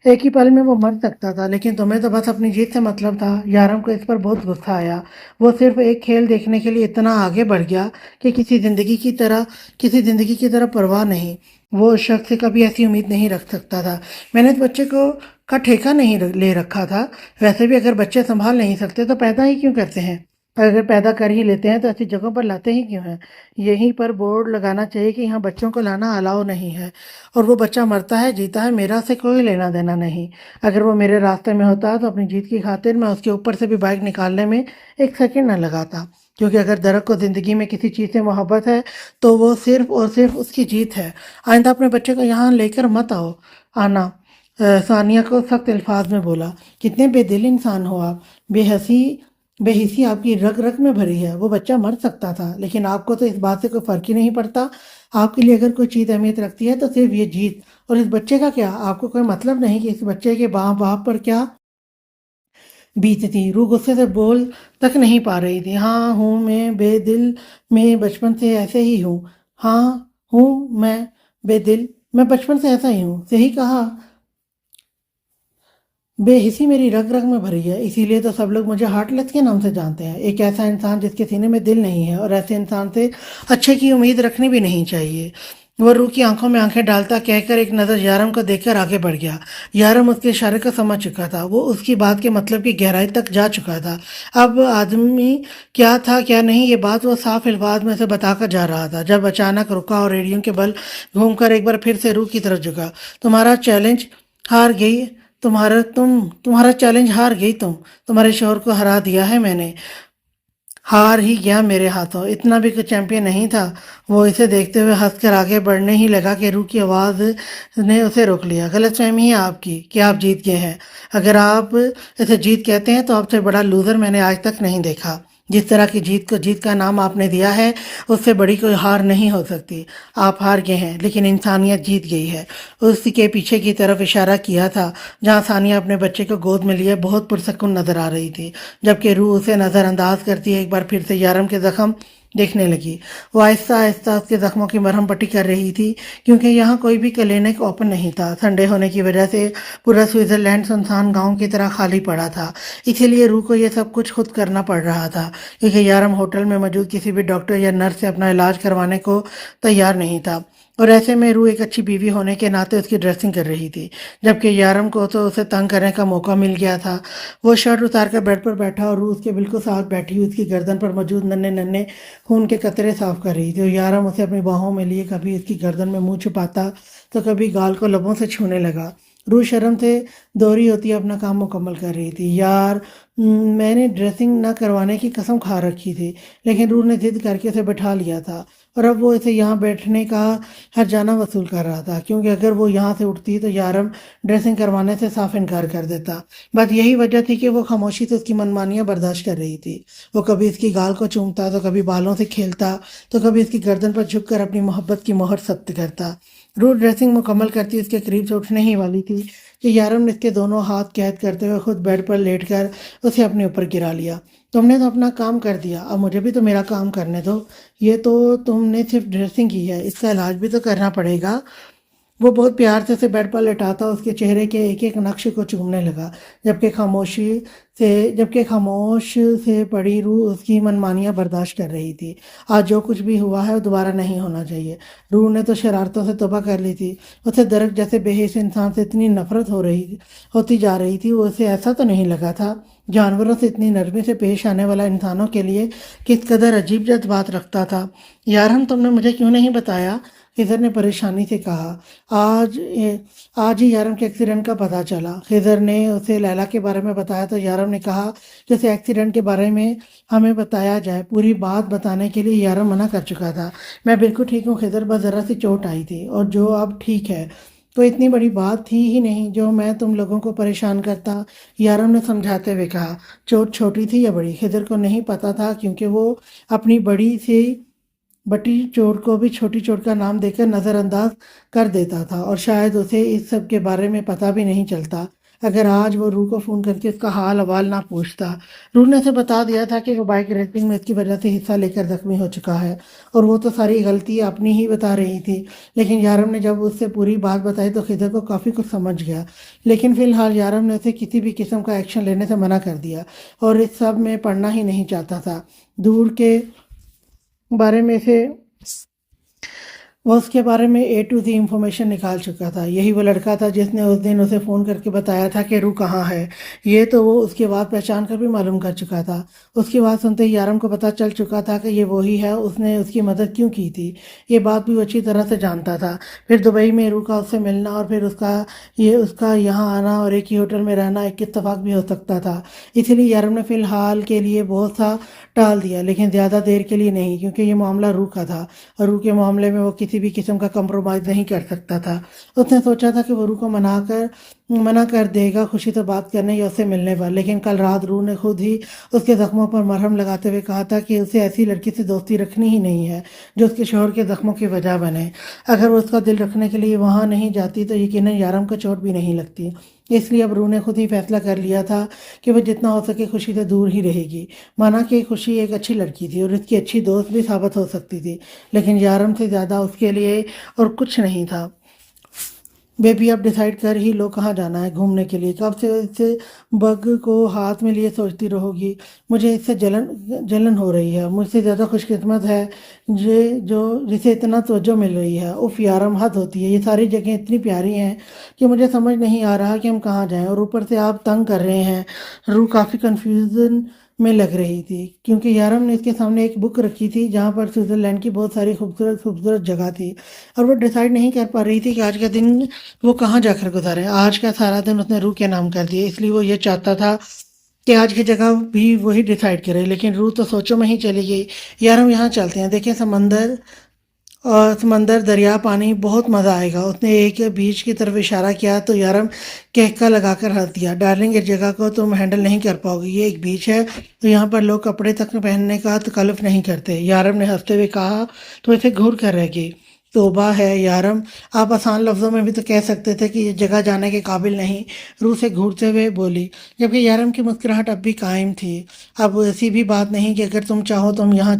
ایک ہی پل میں وہ مر سکتا تھا، لیکن تمہیں تو بس اپنی جیت سے مطلب تھا۔ یارم کو اس پر بہت غصہ آیا۔ وہ صرف ایک کھیل دیکھنے کے لیے اتنا آگے بڑھ گیا کہ کسی زندگی کی طرح پرواہ نہیں۔ وہ اس شخص سے کبھی ایسی امید نہیں رکھ سکتا تھا۔ میں نے اس بچے کو کا ٹھیکہ نہیں لے رکھا تھا۔ ویسے بھی اگر بچے سنبھال نہیں سکتے تو پیدا ہی کیوں کرتے ہیں؟ اور اگر پیدا کر ہی لیتے ہیں تو ایسی جگہوں پر لاتے ہی کیوں ہیں؟ یہیں پر بورڈ لگانا چاہیے کہ یہاں بچوں کو لانا الاؤ نہیں ہے، اور وہ بچہ مرتا ہے جیتا ہے میرا سے کوئی لینا دینا نہیں۔ اگر وہ میرے راستے میں ہوتا تو اپنی جیت کی خاطر میں اس کے اوپر سے بھی بائک نکالنے میں 1 سیکنڈ نہ لگاتا، کیونکہ اگر درخت کو زندگی میں کسی چیز سے محبت ہے تو وہ صرف اور صرف اس کی جیت ہے۔ آئندہ اپنے بچے کو یہاں لے کر مت آنا، ثانیہ کو سخت الفاظ میں بولا۔ کتنے بے دل انسان ہو آپ، بے حسی آپ کی رگ رگ میں بھری ہے۔ وہ بچہ مر سکتا تھا، لیکن آپ کو تو اس بات سے کوئی فرق ہی نہیں پڑتا۔ آپ کے لیے اگر کوئی چیز اہمیت رکھتی ہے تو صرف یہ جیت، اور اس بچے کا کیا؟ آپ کو کوئی مطلب نہیں کہ اس بچے کے باپ پر کیا بیتتی؟ روح غصے سے بول تک نہیں پا رہی تھی۔ ہاں ہوں میں بے دل، میں بچپن سے ایسے ہی ہوں۔ ہاں ہوں میں بے دل، میں بچپن سے ایسا ہی ہوں، صحیح کہا۔ بے حسی میری رگ رگ میں بھری ہے، اسی لیے تو سب لوگ مجھے ہارٹ لیس کے نام سے جانتے ہیں۔ ایک ایسا انسان جس کے سینے میں دل نہیں ہے، اور ایسے انسان سے اچھے کی امید رکھنی بھی نہیں چاہیے۔ وہ روح کی آنکھوں میں آنکھیں ڈالتا کہہ کر ایک نظر یارم کو دیکھ کر آگے بڑھ گیا۔ یارم اس کے اشارے کو سمجھ چکا تھا، وہ اس کی بات کے مطلب کی گہرائی تک جا چکا تھا۔ اب آدمی کیا تھا کیا نہیں یہ بات وہ صاف الفاظ میں سے بتا کر جا رہا تھا، جب اچانک رکا اور ریڑھیوں کے بل گھوم کر ایک بار پھر سے روح کی طرف جھکا۔ تمہارا چیلنج ہار گئی، تمہارا چیلنج ہار گئی، تمہارے شوہر کو ہرا دیا ہے میں نے۔ ہار ہی گیا میرے ہاتھوں، اتنا بھی کوئی چیمپئن نہیں تھا۔ وہ اسے دیکھتے ہوئے ہنس کر آگے بڑھنے ہی لگا کہ روح کی آواز نے اسے روک لیا۔ غلط فہمی ہے آپ کی کہ آپ جیت گئے ہیں۔ اگر آپ اسے جیت کہتے ہیں تو آپ سے بڑا لوزر میں نے آج تک نہیں دیکھا۔ جس طرح کی جیت کو جیت کا نام آپ نے دیا ہے، اس سے بڑی کوئی ہار نہیں ہو سکتی۔ آپ ہار گئے ہیں، لیکن انسانیت جیت گئی ہے۔ اس کے پیچھے کی طرف اشارہ کیا تھا، جہاں ثانیہ اپنے بچے کو گود میں لیے بہت پرسکون نظر آ رہی تھی، جبکہ روح اسے نظر انداز کرتی ایک بار پھر سے یارم کے زخم دیکھنے لگی۔ وہ آہستہ آہستہ اس کے زخموں کی مرہم پٹی کر رہی تھی، کیونکہ یہاں کوئی بھی کلینک اوپن نہیں تھا۔ سنڈے ہونے کی وجہ سے پورا سوئٹزرلینڈ سنسان گاؤں کی طرح خالی پڑا تھا، اسی لیے روح کو یہ سب کچھ خود کرنا پڑ رہا تھا، کیونکہ یارم ہوٹل میں موجود کسی بھی ڈاکٹر یا نرس سے اپنا علاج کروانے کو تیار نہیں تھا، اور ایسے میں روح ایک اچھی بیوی ہونے کے ناطے اس کی ڈریسنگ کر رہی تھی، جبکہ یارم کو تو اسے تنگ کرنے کا موقع مل گیا تھا۔ وہ شرٹ اتار کر بیڈ پر بیٹھا اور روح اس کے بالکل ساتھ بیٹھی ہوئی اس کی گردن پر موجود ننھے ننھے خون کے قطرے صاف کر رہی تھی، اور یارم اسے اپنی باہوں میں لیے کبھی اس کی گردن میں منہ چھپاتا تو کبھی گال کو لبوں سے چھونے لگا۔ روح شرم سے دوری ہوتی اپنا کام مکمل کر رہی تھی۔ یار میں نے ڈریسنگ نہ کروانے کی قسم کھا رکھی تھی، لیکن روح نے ضد کر کے اسے بٹھا لیا تھا، اور اب وہ اسے یہاں بیٹھنے کا ہر جانہ وصول کر رہا تھا، کیونکہ اگر وہ یہاں سے اٹھتی تو یارم ڈریسنگ کروانے سے صاف انکار کر دیتا۔ بس یہی وجہ تھی کہ وہ خاموشی سے اس کی منمانیاں برداشت کر رہی تھی۔ وہ کبھی اس کی گال کو چومتا تو کبھی بالوں سے کھیلتا تو کبھی اس کی گردن پر جھک کر اپنی محبت کی مہر ثبت کرتا۔ روح ڈریسنگ مکمل کرتی اس کے قریب سے اٹھنے ہی والی تھی کہ یارم نے اس کے دونوں ہاتھ قید کرتے ہوئے خود بیڈ پر لیٹ کر اسے اپنے اوپر گرا لیا۔ تم نے تو اپنا کام کر دیا، اب مجھے بھی تو میرا کام کرنے دو۔ یہ تو تم نے صرف ڈریسنگ کی ہے، اس کا علاج بھی تو کرنا پڑے گا۔ وہ بہت پیار سے اسے بیڈ پر لٹاتا اس کے چہرے کے ایک ایک نقش کو چومنے لگا، جبکہ خاموش سے پڑی روح اس کی منمانیاں برداشت کر رہی تھی۔ آج جو کچھ بھی ہوا ہے وہ دوبارہ نہیں ہونا چاہیے۔ روح نے تو شرارتوں سے توبہ کر لی تھی، اسے درخت جیسے بے حس انسان سے اتنی نفرت ہوتی جا رہی تھی۔ وہ اسے ایسا تو نہیں لگا تھا جانوروں سے اتنی نرمی سے پیش آنے والا انسانوں کے لیے کس قدر عجیب جذبات رکھتا تھا۔ یارم تم نے مجھے کیوں نہیں بتایا خضر نے پریشانی سے کہا۔ آج ہی یارم کے ایکسیڈنٹ کا پتہ چلا۔ خضر نے اسے لیلا کے بارے میں بتایا تو یارم نے کہا جیسے ایکسیڈنٹ کے بارے میں ہمیں بتایا جائے۔ پوری بات بتانے کے لیے یارم منع کر چکا تھا۔ میں بالکل ٹھیک ہوں خضر، بس ذرا سی چوٹ آئی تھی اور جو اب ٹھیک ہے۔ تو اتنی بڑی بات تھی ہی نہیں جو میں تم لوگوں کو پریشان کرتا، یارم نے سمجھاتے ہوئے کہا۔ چوٹ چھوٹی تھی یا بڑی؟ خضر کو نہیں پتا تھا کیونکہ وہ اپنی بڑی چوٹ کو بھی چھوٹی چوٹ کا نام دے کر نظر انداز کر دیتا تھا، اور شاید اسے اس سب کے بارے میں پتہ بھی نہیں چلتا اگر آج وہ روح کو فون کر کے اس کا حال احوال نہ پوچھتا۔ روح نے اسے بتا دیا تھا کہ وہ بائک ریسنگ میں اس کی وجہ سے حصہ لے کر زخمی ہو چکا ہے، اور وہ تو ساری غلطی اپنی ہی بتا رہی تھی۔ لیکن یارم نے جب اس سے پوری بات بتائی تو خضر کو کافی کچھ سمجھ گیا، لیکن فی الحال یارم نے اسے کسی بھی قسم کا ایکشن لینے سے منع کر دیا اور اس سب میں پڑھنا ہی نہیں چاہتا تھا۔ دور کے بارے میں وہ اس کے بارے میں A to Z انفارمیشن نکال چکا تھا۔ یہی وہ لڑکا تھا جس نے اس دن اسے فون کر کے بتایا تھا کہ روح کہاں ہے۔ یہ تو وہ اس کی آواز پہچان کر بھی معلوم کر چکا تھا۔ اس کی آواز سنتے ہی یارم کو پتہ چل چکا تھا کہ یہ وہی ہے، اس نے اس کی مدد کیوں کی تھی۔ یہ بات بھی وہ اچھی طرح سے جانتا تھا۔ پھر دبئی میں روح کا اس سے ملنا اور پھر اس کا یہاں آنا اور ایک ہی ہوٹل میں رہنا ایک اتفاق بھی ہو سکتا تھا۔ اسی لیے یارم نے فی الحال کے لیے بہت سا ٹال دیا، لیکن زیادہ دیر کے لیے نہیں، کیونکہ یہ معاملہ روح کا تھا اور روح کے معاملے میں وہ کسی بھی قسم کا کمپرومائز نہیں کر سکتا تھا۔ اس نے سوچا تھا کہ وہ روح کو منع کر دے گا خوشی سے بات کرنے یا اس سے ملنے پر، لیکن کل رات روح نے خود ہی اس کے زخموں پر مرہم لگاتے ہوئے کہا تھا کہ اسے ایسی لڑکی سے دوستی رکھنی ہی نہیں ہے جو اس کے شوہر کے زخموں کی وجہ بنے۔ اگر وہ اس کا دل رکھنے کے لیے وہاں نہیں جاتی تو یقیناً یارم کو چوٹ بھی نہیں لگتی۔ اس لیے اب روح نے خود ہی فیصلہ کر لیا تھا کہ وہ جتنا ہو سکے خوشی سے دور ہی رہے گی۔ مانا کہ خوشی ایک اچھی لڑکی تھی اور اس کی اچھی دوست بھی ثابت ہو سکتی تھی، لیکن یارم سے زیادہ اس کے لیے اور کچھ نہیں تھا۔ بیبی اب ڈیسائیڈ کر ہی لو کہاں جانا ہے گھومنے کے لیے۔ کب سے اس بگ کو ہاتھ میں لیے سوچتی رہو گی؟ مجھے اس سے جلن ہو رہی ہے۔ مجھ سے زیادہ خوش قسمت ہے جسے اتنا توجہ مل رہی ہے۔ اف یارم، حد ہوتی ہے، یہ ساری جگہیں اتنی پیاری ہیں کہ مجھے سمجھ نہیں آ رہا کہ ہم کہاں جائیں، اور اوپر سے آپ تنگ کر رہے ہیں۔ روح کافی کنفیوژن میں لگ رہی تھی کیونکہ یارم نے اس کے سامنے ایک بک رکھی تھی جہاں پر سوئٹزرلینڈ کی بہت ساری خوبصورت جگہ تھی، اور وہ ڈیسائیڈ نہیں کر پا رہی تھی کہ آج کا دن وہ کہاں جا کر گزارے۔ آج کا سارا دن اس نے روح کے نام کر دیا، اس لیے وہ یہ چاہتا تھا کہ آج کی جگہ بھی وہی ڈیسائیڈ کرے، لیکن روح تو سوچوں میں ہی چلی گئی۔ یارم یہاں چلتے ہیں، دیکھیں سمندر، دریا، پانی، بہت مزہ آئے گا۔ اس نے ایک بیچ کی طرف اشارہ کیا تو یارم کہکا لگا کر ہنس دیا۔ ڈارلنگ، اس جگہ کو تم ہینڈل نہیں کر پاؤ گی، یہ ایک بیچ ہے تو یہاں پر لوگ کپڑے تک پہننے کا تکلف نہیں کرتے۔ یارم نے ہنستے ہوئے کہا تو اسے گھور کر رہ گئی۔ توبہ ہے یارم، آپ آسان لفظوں میں بھی تو کہہ سکتے تھے کہ یہ جگہ جانے کے قابل نہیں، روح سے گھورتے ہوئے بولی، جبکہ یارم کی مسکراہٹ اب بھی قائم تھی۔ اب ایسی بھی بات نہیں کہ اگر تم چاہو تم یہاں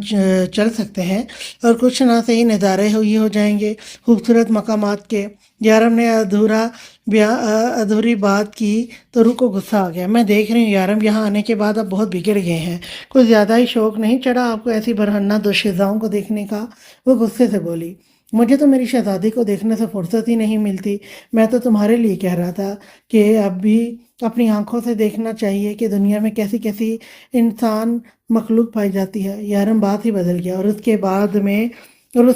چل سکتے ہیں اور کچھ نہ صحیح نظارے ہو جائیں گے خوبصورت مقامات کے۔ یارم نے ادھوری بات کی تو روح کو غصہ آ گیا۔ میں دیکھ رہی ہوں یارم، یہاں آنے کے بعد اب بہت بگڑ گئے ہیں، کچھ زیادہ ہی شوق نہیں چڑھا آپ کو ایسی برہنہ دو شہزادوں کو دیکھنے کا؟ وہ غصے سے بولی، مجھے تو میری شہزادی کو دیکھنے سے فرصت ہی نہیں ملتی، میں تو تمہارے لیے کہہ رہا تھا کہ اب بھی اپنی آنکھوں سے دیکھنا چاہیے کہ دنیا میں کیسی کیسی انسان مخلوق پائی جاتی ہے۔ یارم بات ہی بدل گیا اور اس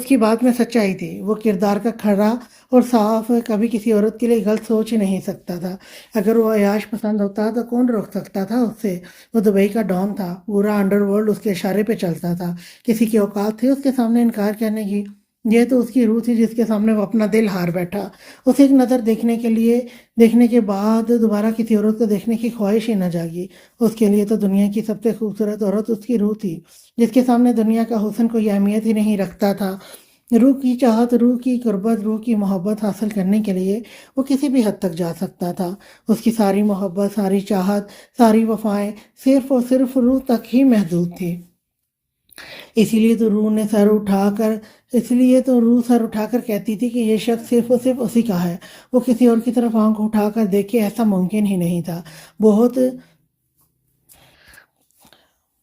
کی بات میں سچائی تھی۔ وہ کردار کا کھڑا اور صاف کبھی کسی عورت کے لیے غلط سوچ ہی نہیں سکتا تھا۔ اگر وہ عیاش پسند ہوتا تو کون روک سکتا تھا اس سے؟ وہ دبئی کا ڈان تھا، پورا انڈر ورلڈ اس کے اشارے پہ چلتا تھا، کسی کی اوقات تھی اس کے سامنے انکار کرنے کی؟ یہ تو اس کی روح تھی جس کے سامنے وہ اپنا دل ہار بیٹھا۔ اسے ایک نظر دیکھنے کے بعد دوبارہ کسی عورت کو دیکھنے کی خواہش ہی نہ جاگی۔ اس کے لیے تو دنیا کی سب سے خوبصورت عورت اس کی روح تھی، جس کے سامنے دنیا کا حسن کوئی اہمیت ہی نہیں رکھتا تھا۔ روح کی چاہت، روح کی قربت، روح کی محبت حاصل کرنے کے لیے وہ کسی بھی حد تک جا سکتا تھا۔ اس کی ساری محبت، ساری چاہت، ساری وفائیں صرف اور صرف روح تک ہی محدود تھی۔ اسی لیے تو روح سر اٹھا کر کہتی تھی کہ یہ شخص صرف اور صرف اسی کا ہے۔ وہ کسی اور کی طرف آنکھ اٹھا کر دیکھے، ایسا ممکن ہی نہیں تھا۔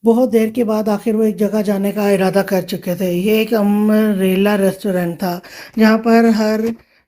بہت دیر کے بعد آخر وہ ایک جگہ جانے کا ارادہ کر چکے تھے۔ یہ ایک امبریلا ریسٹورنٹ تھا جہاں پر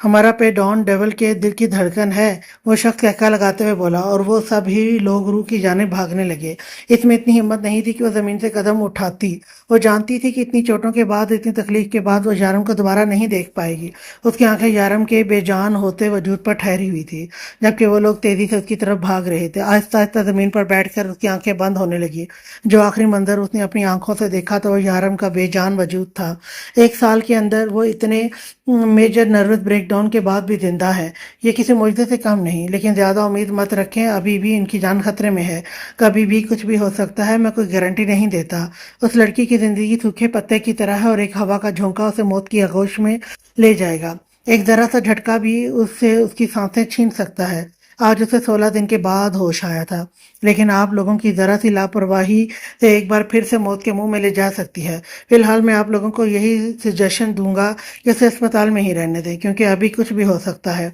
ہمارا پہ ڈان ڈیول کے دل کی دھڑکن ہے، وہ شخص کہکا لگاتے ہوئے بولا، اور وہ سب ہی لوگ روح کی جانب بھاگنے لگے۔ اس میں اتنی ہمت نہیں تھی کہ وہ زمین سے قدم اٹھاتی۔ وہ جانتی تھی کہ اتنی چوٹوں کے بعد، اتنی تکلیف کے بعد وہ یارم کو دوبارہ نہیں دیکھ پائے گی۔ اس کی آنکھیں یارم کے بے جان ہوتے وجود پر ٹھہری ہوئی تھی، جبکہ وہ لوگ تیزی سے اس کی طرف بھاگ رہے تھے۔ آہستہ آہستہ زمین پر بیٹھ کر اس کی آنکھیں بند ہونے لگی۔ جو آخری منظر اس نے اپنی آنکھوں سے دیکھا تو وہ یارم کا بے جان وجود تھا۔ 1 سال کے اندر وہ اتنے میجر نروس بریک ڈاؤن کے بعد بھی زندہ ہے، یہ کسی معجزے سے کم نہیں۔ لیکن زیادہ امید مت رکھیں، ابھی بھی ان کی جان خطرے میں ہے، کبھی بھی کچھ بھی ہو سکتا ہے، میں کوئی گارنٹی نہیں دیتا۔ اس لڑکی کی زندگی سوکھے پتے کی طرح ہے، اور ایک ہوا کا جھونکا اسے موت کی آغوش میں لے جائے گا۔ ایک ذرا سا جھٹکا بھی اس سے اس کی سانسیں چھین سکتا ہے۔ آج اسے 16 دن کے بعد ہوش آیا تھا، لیکن آپ لوگوں کی ذرا سی لاپرواہی سے ایک بار پھر سے موت کے منہ میں لے جا سکتی ہے۔ فی الحال میں آپ لوگوں کو یہی سجیشن دوں گا کہ اسے اسپتال میں ہی رہنے دیں، کیونکہ ابھی کچھ بھی ہو سکتا ہے۔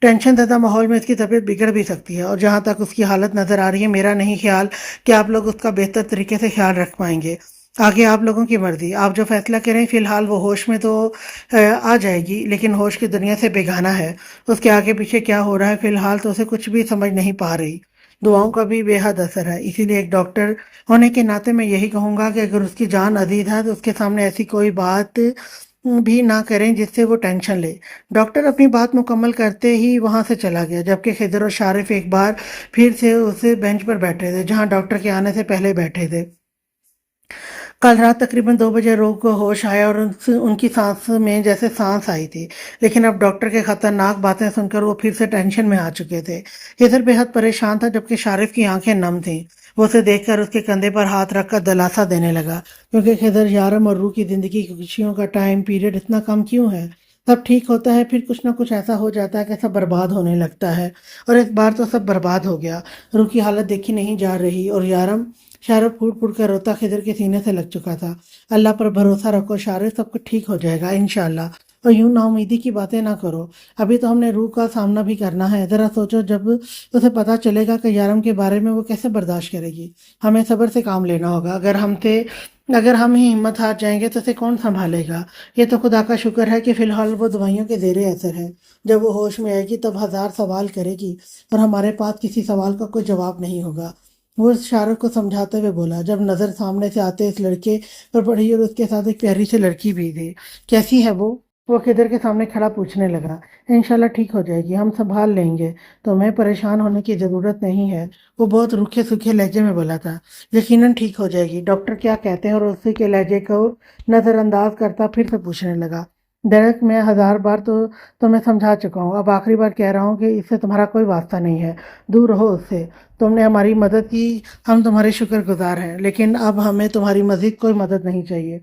ٹینشن زدہ ماحول میں اس کی طبیعت بگڑ بھی سکتی ہے، اور جہاں تک اس کی حالت نظر آ رہی ہے، میرا نہیں خیال کہ آپ لوگ اس کا بہتر طریقے سے خیال رکھ پائیں گے۔ آگے آپ لوگوں کی مرضی، آپ جو فیصلہ کریں۔ فی الحال وہ ہوش میں تو آ جائے گی، لیکن ہوش کی دنیا سے بیگانہ ہے۔ اس کے آگے پیچھے کیا ہو رہا ہے فی الحال تو اسے کچھ بھی سمجھ نہیں پا رہی۔ دعاؤں کا بھی بے حد اثر ہے، اسی لیے ایک ڈاکٹر ہونے کے ناطے میں یہی کہوں گا کہ اگر اس کی جان عزیز ہے تو اس کے سامنے ایسی کوئی بات بھی نہ کریں جس سے وہ ٹینشن لے۔ ڈاکٹر اپنی بات مکمل کرتے ہی وہاں سے چلا گیا، جبکہ خضر اور شارف ایک بار پھر سے اس بینچ پر بیٹھے تھے جہاں ڈاکٹر کے آنے سے پہلے بیٹھے تھے۔ کل رات تقریباً 2 بجے روح کو ہوش آیا، اور ان کی سانس میں جیسے سانس آئی تھی، لیکن اب ڈاکٹر کے خطرناک باتیں سن کر وہ پھر سے ٹینشن میں آ چکے تھے۔ خضر بے حد پریشان تھا، جبکہ شارف کی آنکھیں نم تھیں۔ وہ اسے دیکھ کر اس کے کندھے پر ہاتھ رکھ کر دلاسا دینے لگا، کیونکہ خضر، یارم اور روح کی زندگی کی خوشیوں کا ٹائم پیریڈ اتنا کم کیوں ہے؟ سب ٹھیک ہوتا ہے، پھر کچھ نہ کچھ ایسا ہو جاتا ہے کہ سب برباد ہونے لگتا ہے، اور اس بار تو سب برباد ہو گیا۔ روح کی حالت دیکھی نہیں جا رہی، اور یارم، شارف پھوٹ پھوٹ کر روتا خضر کے سینے سے لگ چکا تھا۔ اللہ پر بھروسہ رکھو شارف، سب کچھ ٹھیک ہو جائے گا انشاءاللہ، اور یوں نا امیدی کی باتیں نہ کرو۔ ابھی تو ہم نے روح کا سامنا بھی کرنا ہے، ذرا سوچو جب اسے پتہ چلے گا کہ یارم کے بارے میں وہ کیسے برداشت کرے گی۔ ہمیں صبر سے کام لینا ہوگا، اگر ہم ہی ہمت ہار جائیں گے تو اسے کون سنبھالے گا؟ یہ تو خدا کا شکر ہے کہ فی الحال وہ دوائیوں کے زیر اثر ہے۔ جب وہ ہوش میں آئے گی تب 1000 سوال کرے گی، اور ہمارے پاس کسی سوال کا کوئی جواب نہیں ہوگا۔ وہ شارف کو سمجھاتے ہوئے بولا، جب نظر سامنے سے آتے اس لڑکے پر پڑی، اور اس کے ساتھ ایک پیاری سی لڑکی بھی تھی۔ کیسی ہے وہ خضر کے سامنے کھڑا پوچھنے لگا۔ انشاءاللہ ٹھیک ہو جائے گی، ہم سنبھال لیں گے، تمہیں پریشان ہونے کی ضرورت نہیں ہے، وہ بہت روکھے سوکھے لہجے میں بولا تھا۔ یقیناً ٹھیک ہو جائے گی، ڈاکٹر کیا کہتے ہیں؟ اور اسی کے لہجے کو نظر انداز کرتا پھر سے پوچھنے لگا، ڈیرک، میں 1000 بار تو تمہیں سمجھا چکا ہوں، اب آخری بار کہہ رہا ہوں کہ اس سے تمہارا کوئی واسطہ نہیں ہے، دور رہو اس سے۔ تم نے ہماری مدد کی، ہم تمہارے شکر گزار ہیں، لیکن اب ہمیں تمہاری مزید کوئی مدد نہیں چاہیے،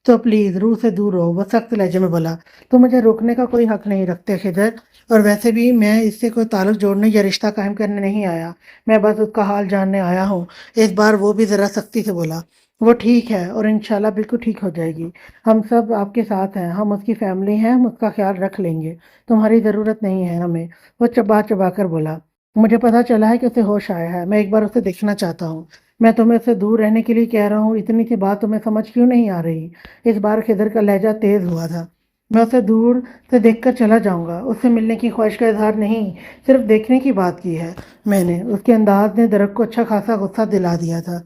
تو پلیز روح سے دور رہو، وہ سخت لہجے میں بولا۔ تم مجھے روکنے کا کوئی حق نہیں رکھتے خضر، اور ویسے بھی میں اس سے کوئی تعلق جوڑنے یا رشتہ قائم کرنے نہیں آیا، میں بس اس کا حال جاننے آیا ہوں۔ اس بار وہ بھی ذرا سختی سے بولا۔ وہ ٹھیک ہے، اور انشاءاللہ بالکل ٹھیک ہو جائے گی، ہم سب آپ کے ساتھ ہیں، ہم اس کی فیملی ہیں، ہم اس کا خیال رکھ لیں گے، تمہاری ضرورت نہیں ہے ہمیں، وہ چبا چبا کر بولا۔ مجھے پتا چلا ہے کہ اسے ہوش آیا ہے، میں ایک بار اسے دیکھنا چاہتا ہوں، میں تمہیں اس سے دور رہنے کے لیے کہہ رہا ہوں، اتنی سی بات تمہیں سمجھ کیوں نہیں آ رہی؟ اس بار خضر کا لہجہ تیز ہوا تھا۔ میں اسے دور سے دیکھ کر چلا جاؤں گا، اس سے ملنے کی خواہش کا اظہار نہیں، صرف دیکھنے کی بات کی ہے میں نے۔ اس کے انداز نے درخت کو اچھا خاصا غصہ دلا دیا تھا۔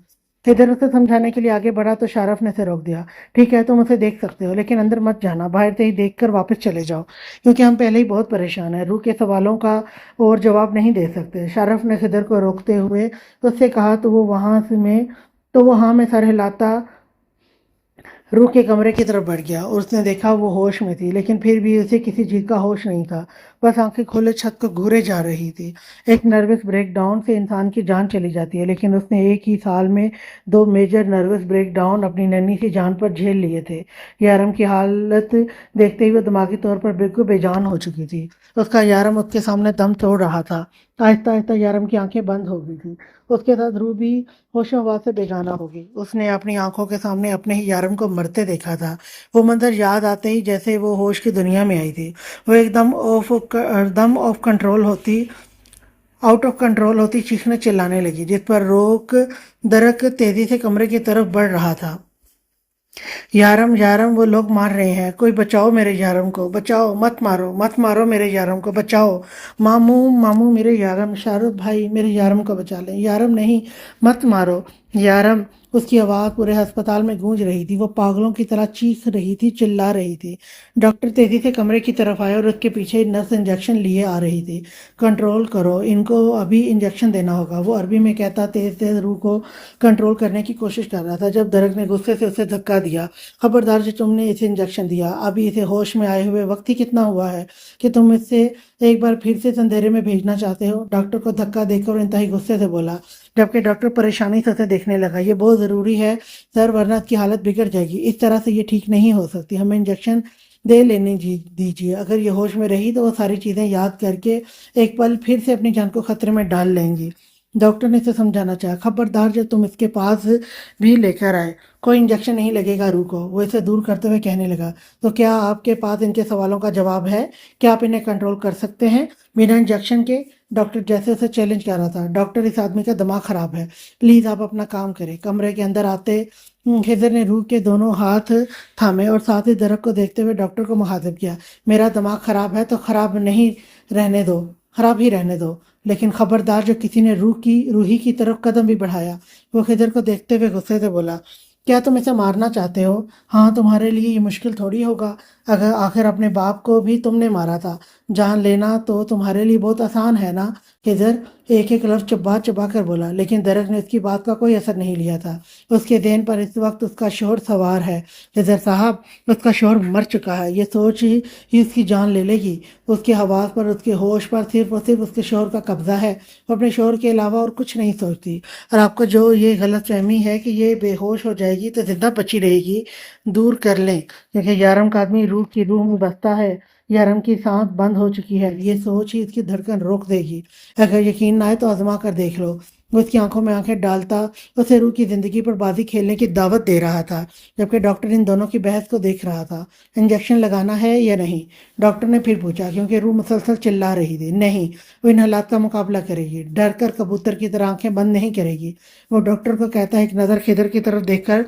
خضر اسے سمجھانے کے لیے آگے بڑھا تو شارف نے اسے روک دیا۔ ٹھیک ہے، تم اسے دیکھ سکتے ہو، لیکن اندر مت جانا، باہر سے ہی دیکھ کر واپس چلے جاؤ، کیونکہ ہم پہلے ہی بہت پریشان ہیں، روح کے سوالوں کا اور جواب نہیں دے سکتے۔ شارف نے خضر کو روکتے ہوئے اس سے کہا تو وہ ہاں میں سر ہلاتا روح کے کمرے کی طرف بڑھ گیا، اور اس نے دیکھا وہ ہوش میں تھی، لیکن پھر بھی اسے کسی چیز کا ہوش نہیں تھا، بس آنکھیں کھولے چھت کو گھورے جا رہی تھی۔ ایک نروس بریک ڈاؤن سے انسان کی جان چلی جاتی ہے، لیکن اس نے ایک ہی سال میں 2 میجر نروس بریک ڈاؤن اپنی ننھی سی جان پر جھیل لیے تھے۔ یارم کی حالت دیکھتے ہوئے دماغی طور پر بالکل بے جان ہو چکی تھی، اس کا یارم اس کے سامنے دم توڑ رہا تھا۔ آہستہ آہستہ یارم کی آنکھیں بند ہو گئی تھی، اس کے ساتھ روح بھی ہوش و حواس سے بیگانہ ہو گئی۔ اس نے اپنی آنکھوں کے سامنے اپنے ہی یارم کو مرتے دیکھا تھا۔ وہ منظر یاد آتے ہی جیسے وہ ہوش کی دنیا میں آئی تھی، وہ ایک دم آؤٹ آف کنٹرول ہوتی چیخنے چلانے لگی، جس پر روک درک تیزی سے کمرے کی طرف بڑھ رہا تھا۔ یارم یارم وہ لوگ مار رہے ہیں، کوئی بچاؤ میرے یارم کو، بچاؤ، مت مارو مت مارو میرے یارم کو، بچاؤ، ماموں ماموں میرے یارم، شاہ رخ بھائی میرے یارم کو بچا لیں، یارم نہیں، مت مارو یارم۔ اس کی آواز پورے ہسپتال میں گونج رہی تھی، وہ پاگلوں کی طرح چیخ رہی تھی، چلا رہی تھی۔ ڈاکٹر تیزی سے کمرے کی طرف آیا اور اس کے پیچھے نرس انجیکشن لیے آ رہی تھی۔ کنٹرول کرو، ان کو ابھی انجیکشن دینا ہوگا، وہ عربی میں کہتا تیز تیز روح کو کنٹرول کرنے کی کوشش کر رہا تھا جب درک نے غصے سے اسے دھکا دیا۔ خبردار جو تم نے اسے انجیکشن دیا، ابھی اسے ہوش میں آئے ہوئے وقت ہی کتنا ہوا ہے کہ تم اس سے ایک بار پھر سے اندھیرے میں بھیجنا چاہتے ہو؟ ڈاکٹر کو دھکا دے کر انتہائی غصے سے بولا، جبکہ ڈاکٹر پریشانی سے اسے دیکھنے لگا۔ یہ بہت ضروری ہے سر، ورنہ اس کی حالت بگڑ جائے گی، اس طرح سے یہ ٹھیک نہیں ہو سکتی، ہمیں انجیکشن دے لینے دیجیے، اگر یہ ہوش میں رہی تو وہ ساری چیزیں یاد کر کے ایک پل پھر سے اپنی جان کو خطرے میں ڈال لیں گی۔ ڈاکٹر نے اسے سمجھانا چاہا، خبردار جب تم اس کے پاس بھی لے کر آئے، کوئی انجیکشن نہیں لگے گا روح کو۔ وہ اسے دور کرتے ہوئے کہنے لگا، تو کیا آپ کے پاس ان کے سوالوں کا جواب ہے؟ کیا آپ انہیں کنٹرول کر سکتے ہیں بنا انجیکشن کے؟ ڈاکٹر جیسے اسے چیلنج کر رہا تھا، ڈاکٹر اس آدمی کا دماغ خراب ہے، پلیز آپ اپنا کام کریں۔ کمرے کے اندر آتے خضر نے روح کے دونوں ہاتھ تھامے اور ساتھ ہی درخت کو دیکھتے ہوئے ڈاکٹر کو مخاطب کیا، میرا دماغ خراب ہے تو خراب نہیں رہنے دو، خراب ہی رہنے دو، لیکن خبردار جو کسی نے روحی کی طرف قدم بھی بڑھایا۔ وہ خضر کو دیکھتے ہوئے غصے سے بولا، کیا تم اسے مارنا چاہتے ہو؟ ہاں، تمہارے لیے یہ مشکل تھوڑی ہوگا، اگر آخر اپنے باپ کو بھی تم نے مارا تھا، جان لینا تو تمہارے لیے بہت آسان ہے نا؟ خضر ایک ایک لفظ چبا چبا کر بولا، لیکن درخت نے اس کی بات کا کوئی اثر نہیں لیا تھا۔ اس کے ذہن پر اس وقت اس کا شوہر سوار ہے۔ خضر صاحب، اس کا شوہر مر چکا ہے، یہ سوچ ہی اس کی جان لے لے گی۔ اس کے حواس پر، اس کے ہوش پر صرف اور صرف اس کے شوہر کا قبضہ ہے، وہ اپنے شوہر کے علاوہ اور کچھ نہیں سوچتی۔ اور آپ کو جو یہ غلط فہمی ہے کہ یہ بے ہوش ہو جائے گی تو زندہ بچی رہے گی، دور کر لیں، کیونکہ یارم کا آدمی روح کی روح میں بستا ہے، یارم کی سانس بند ہو چکی ہے، یہ سوچ ہی اس کی دھڑکن روک دے گی۔ اگر یقین نہ آئے تو آزما کر دیکھ لو۔ وہ اس کی آنکھوں میں آنکھیں ڈالتا اسے روح کی زندگی پر بازی کھیلنے کی دعوت دے رہا تھا، جبکہ ڈاکٹر ان دونوں کی بحث کو دیکھ رہا تھا۔ انجیکشن لگانا ہے یا نہیں؟ ڈاکٹر نے پھر پوچھا، کیونکہ روح مسلسل چلا رہی تھی۔ نہیں، وہ ان حالات کا مقابلہ کرے گی، ڈر کر کبوتر کی طرح آنکھیں بند نہیں کرے گی۔ وہ ڈاکٹر کو کہتا ایک نظر خضر کی طرف دیکھ کر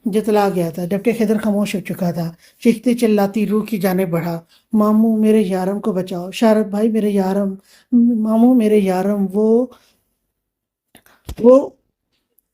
جتلا گیا تھا، جبکہ خضر خاموش ہو چکا تھا۔ چیختی چلاتی روح کی جانب بڑھا، ماموں میرے یارم کو بچاؤ، شارف بھائی میرے یارم، ماموں میرے یارم۔ وہ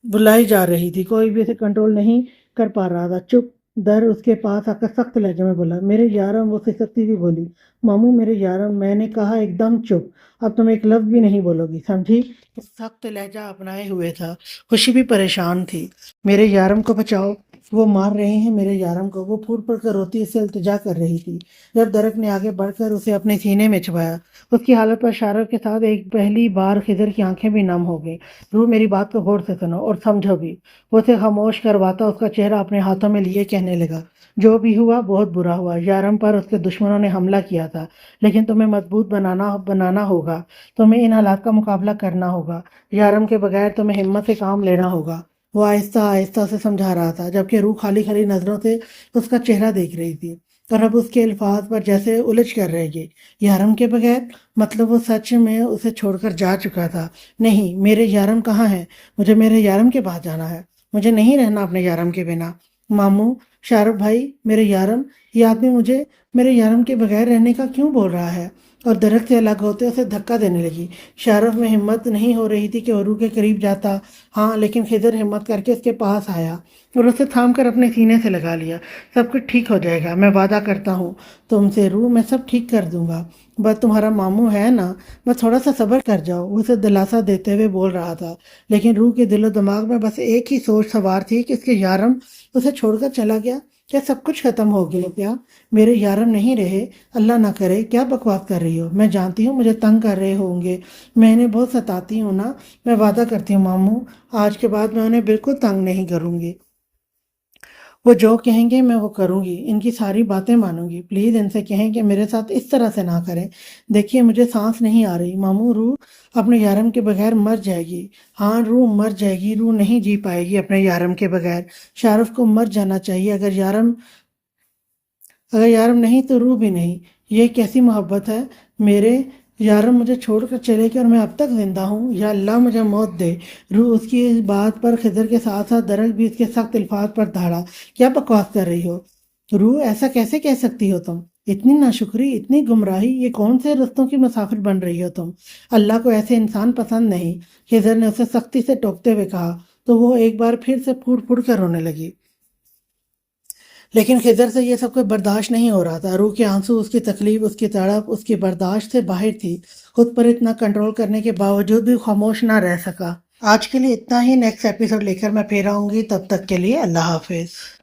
بلائی جا رہی تھی، کوئی بھی اسے کنٹرول نہیں کر پا رہا تھا۔ چپ در اس کے پاس آ کر سخت لہجے میں بولا، میرے یارم، وہ سسکتی ہوئی بولی، ماموں میرے یارم، میں نے کہا ایک دم چپ، اب تم ایک لفظ بھی نہیں بولو گی، سمجھی؟ سخت لہجہ اپنائے ہوئے تھا، خوشی بھی پریشان تھی۔ میرے یارم کو بچاؤ، وہ مار رہے ہیں میرے یارم کو، وہ پھوٹ پڑ کر روتی اسے التجا کر رہی تھی۔ جب درخت نے آگے بڑھ کر اسے اپنے سینے میں چھپایا، اس کی حالت پر شارف کے ساتھ ایک پہلی بار خضر کی آنکھیں بھی نم ہو گئی۔ روح، میری بات کو غور سے سنو اور سمجھو بھی۔ وہ اسے خاموش کرواتا اس کا چہرہ اپنے ہاتھوں میں لیے کہنے لگا، جو بھی ہوا بہت برا ہوا، یارم پر اس کے دشمنوں نے حملہ کیا تھا، لیکن تمہیں مضبوط بنانا ہوگا، تمہیں ان حالات کا مقابلہ کرنا ہوگا، یارم کے بغیر تمہیں ہمت سے کام لینا ہوگا۔ وہ آہستہ آہستہ اسے سمجھا رہا تھا، جبکہ روح خالی خالی نظروں سے اس کا چہرہ دیکھ رہی تھی، اور اب اس کے الفاظ پر جیسے الجھ کر رہ گئی۔ یارم کے بغیر؟ مطلب وہ سچ میں اسے چھوڑ کر جا چکا تھا؟ نہیں، میرے یارم کہاں ہے؟ مجھے میرے یارم کے پاس جانا ہے، مجھے نہیں رہنا اپنے یارم کے بنا۔ ماموں، شارف بھائی میرے یارم، یہ آدمی مجھے میرے یارم کے بغیر رہنے کا کیوں بول رہا ہے؟ اور درخت سے الگ ہوتے اسے دھکا دینے لگی۔ شارف میں ہمت نہیں ہو رہی تھی کہ وہ روح کے قریب جاتا، ہاں، لیکن خضر ہمت کر کے اس کے پاس آیا اور اسے تھام کر اپنے سینے سے لگا لیا۔ سب کچھ ٹھیک ہو جائے گا، میں وعدہ کرتا ہوں تم سے روح، میں سب ٹھیک کر دوں گا، بس تمہارا ماموں ہے نا، بس تھوڑا سا صبر کر جاؤ۔ وہ اسے دلاسا دیتے ہوئے بول رہا تھا، لیکن روح کے دل و دماغ میں بس ایک ہی سوچ سوار تھی کہ اس کے یارم اسے چھوڑ کر چلا گیا، کیا سب کچھ ختم ہو گیا؟ کیا میرے یارم نہیں رہے؟ اللہ نہ کرے، کیا بکواس کر رہی ہو؟ میں جانتی ہوں مجھے تنگ کر رہے ہوں گے، میں انہیں بہت ستاتی ہوں نا، میں وعدہ کرتی ہوں ماموں، آج کے بعد میں انہیں بالکل تنگ نہیں کروں گی، وہ جو کہیں گے میں وہ کروں گی، ان کی ساری باتیں مانوں گی، پلیز ان سے کہیں کہ میرے ساتھ اس طرح سے نہ کریں، دیکھیے مجھے سانس نہیں آ رہی، ماموں روح اپنے یارم کے بغیر مر جائے گی، ہاں روح مر جائے گی، روح نہیں جی پائے گی اپنے یارم کے بغیر، شارف کو مر جانا چاہیے، اگر یارم نہیں تو روح بھی نہیں، یہ کیسی محبت ہے؟ میرے یا رب مجھے چھوڑ کر چلے گی اور میں اب تک زندہ ہوں، یا اللہ مجھے موت دے۔ روح اس کی اس بات پر خضر کے ساتھ ساتھ درخت بھی اس کے سخت الفاظ پر دھاڑا، کیا بکواس کر رہی ہو روح، ایسا کیسے کہہ سکتی ہو تم؟ اتنی ناشکری، اتنی گمراہی، یہ کون سے رستوں کی مسافر بن رہی ہو تم؟ اللہ کو ایسے انسان پسند نہیں۔ خضر نے اسے سختی سے ٹوکتے ہوئے کہا تو وہ ایک بار پھر سے پھوٹ پھوٹ کر رونے لگی۔ لیکن خضر سے یہ سب کچھ برداشت نہیں ہو رہا تھا۔ روح کے آنسو، اس کی تکلیف، اس کی تڑپ اس کی برداشت سے باہر تھی۔ خود پر اتنا کنٹرول کرنے کے باوجود بھی خاموش نہ رہ سکا۔ آج کے لیے اتنا ہی، نیکسٹ ایپیسوڈ لے کر میں پھر آؤں گی، تب تک کے لیے اللہ حافظ۔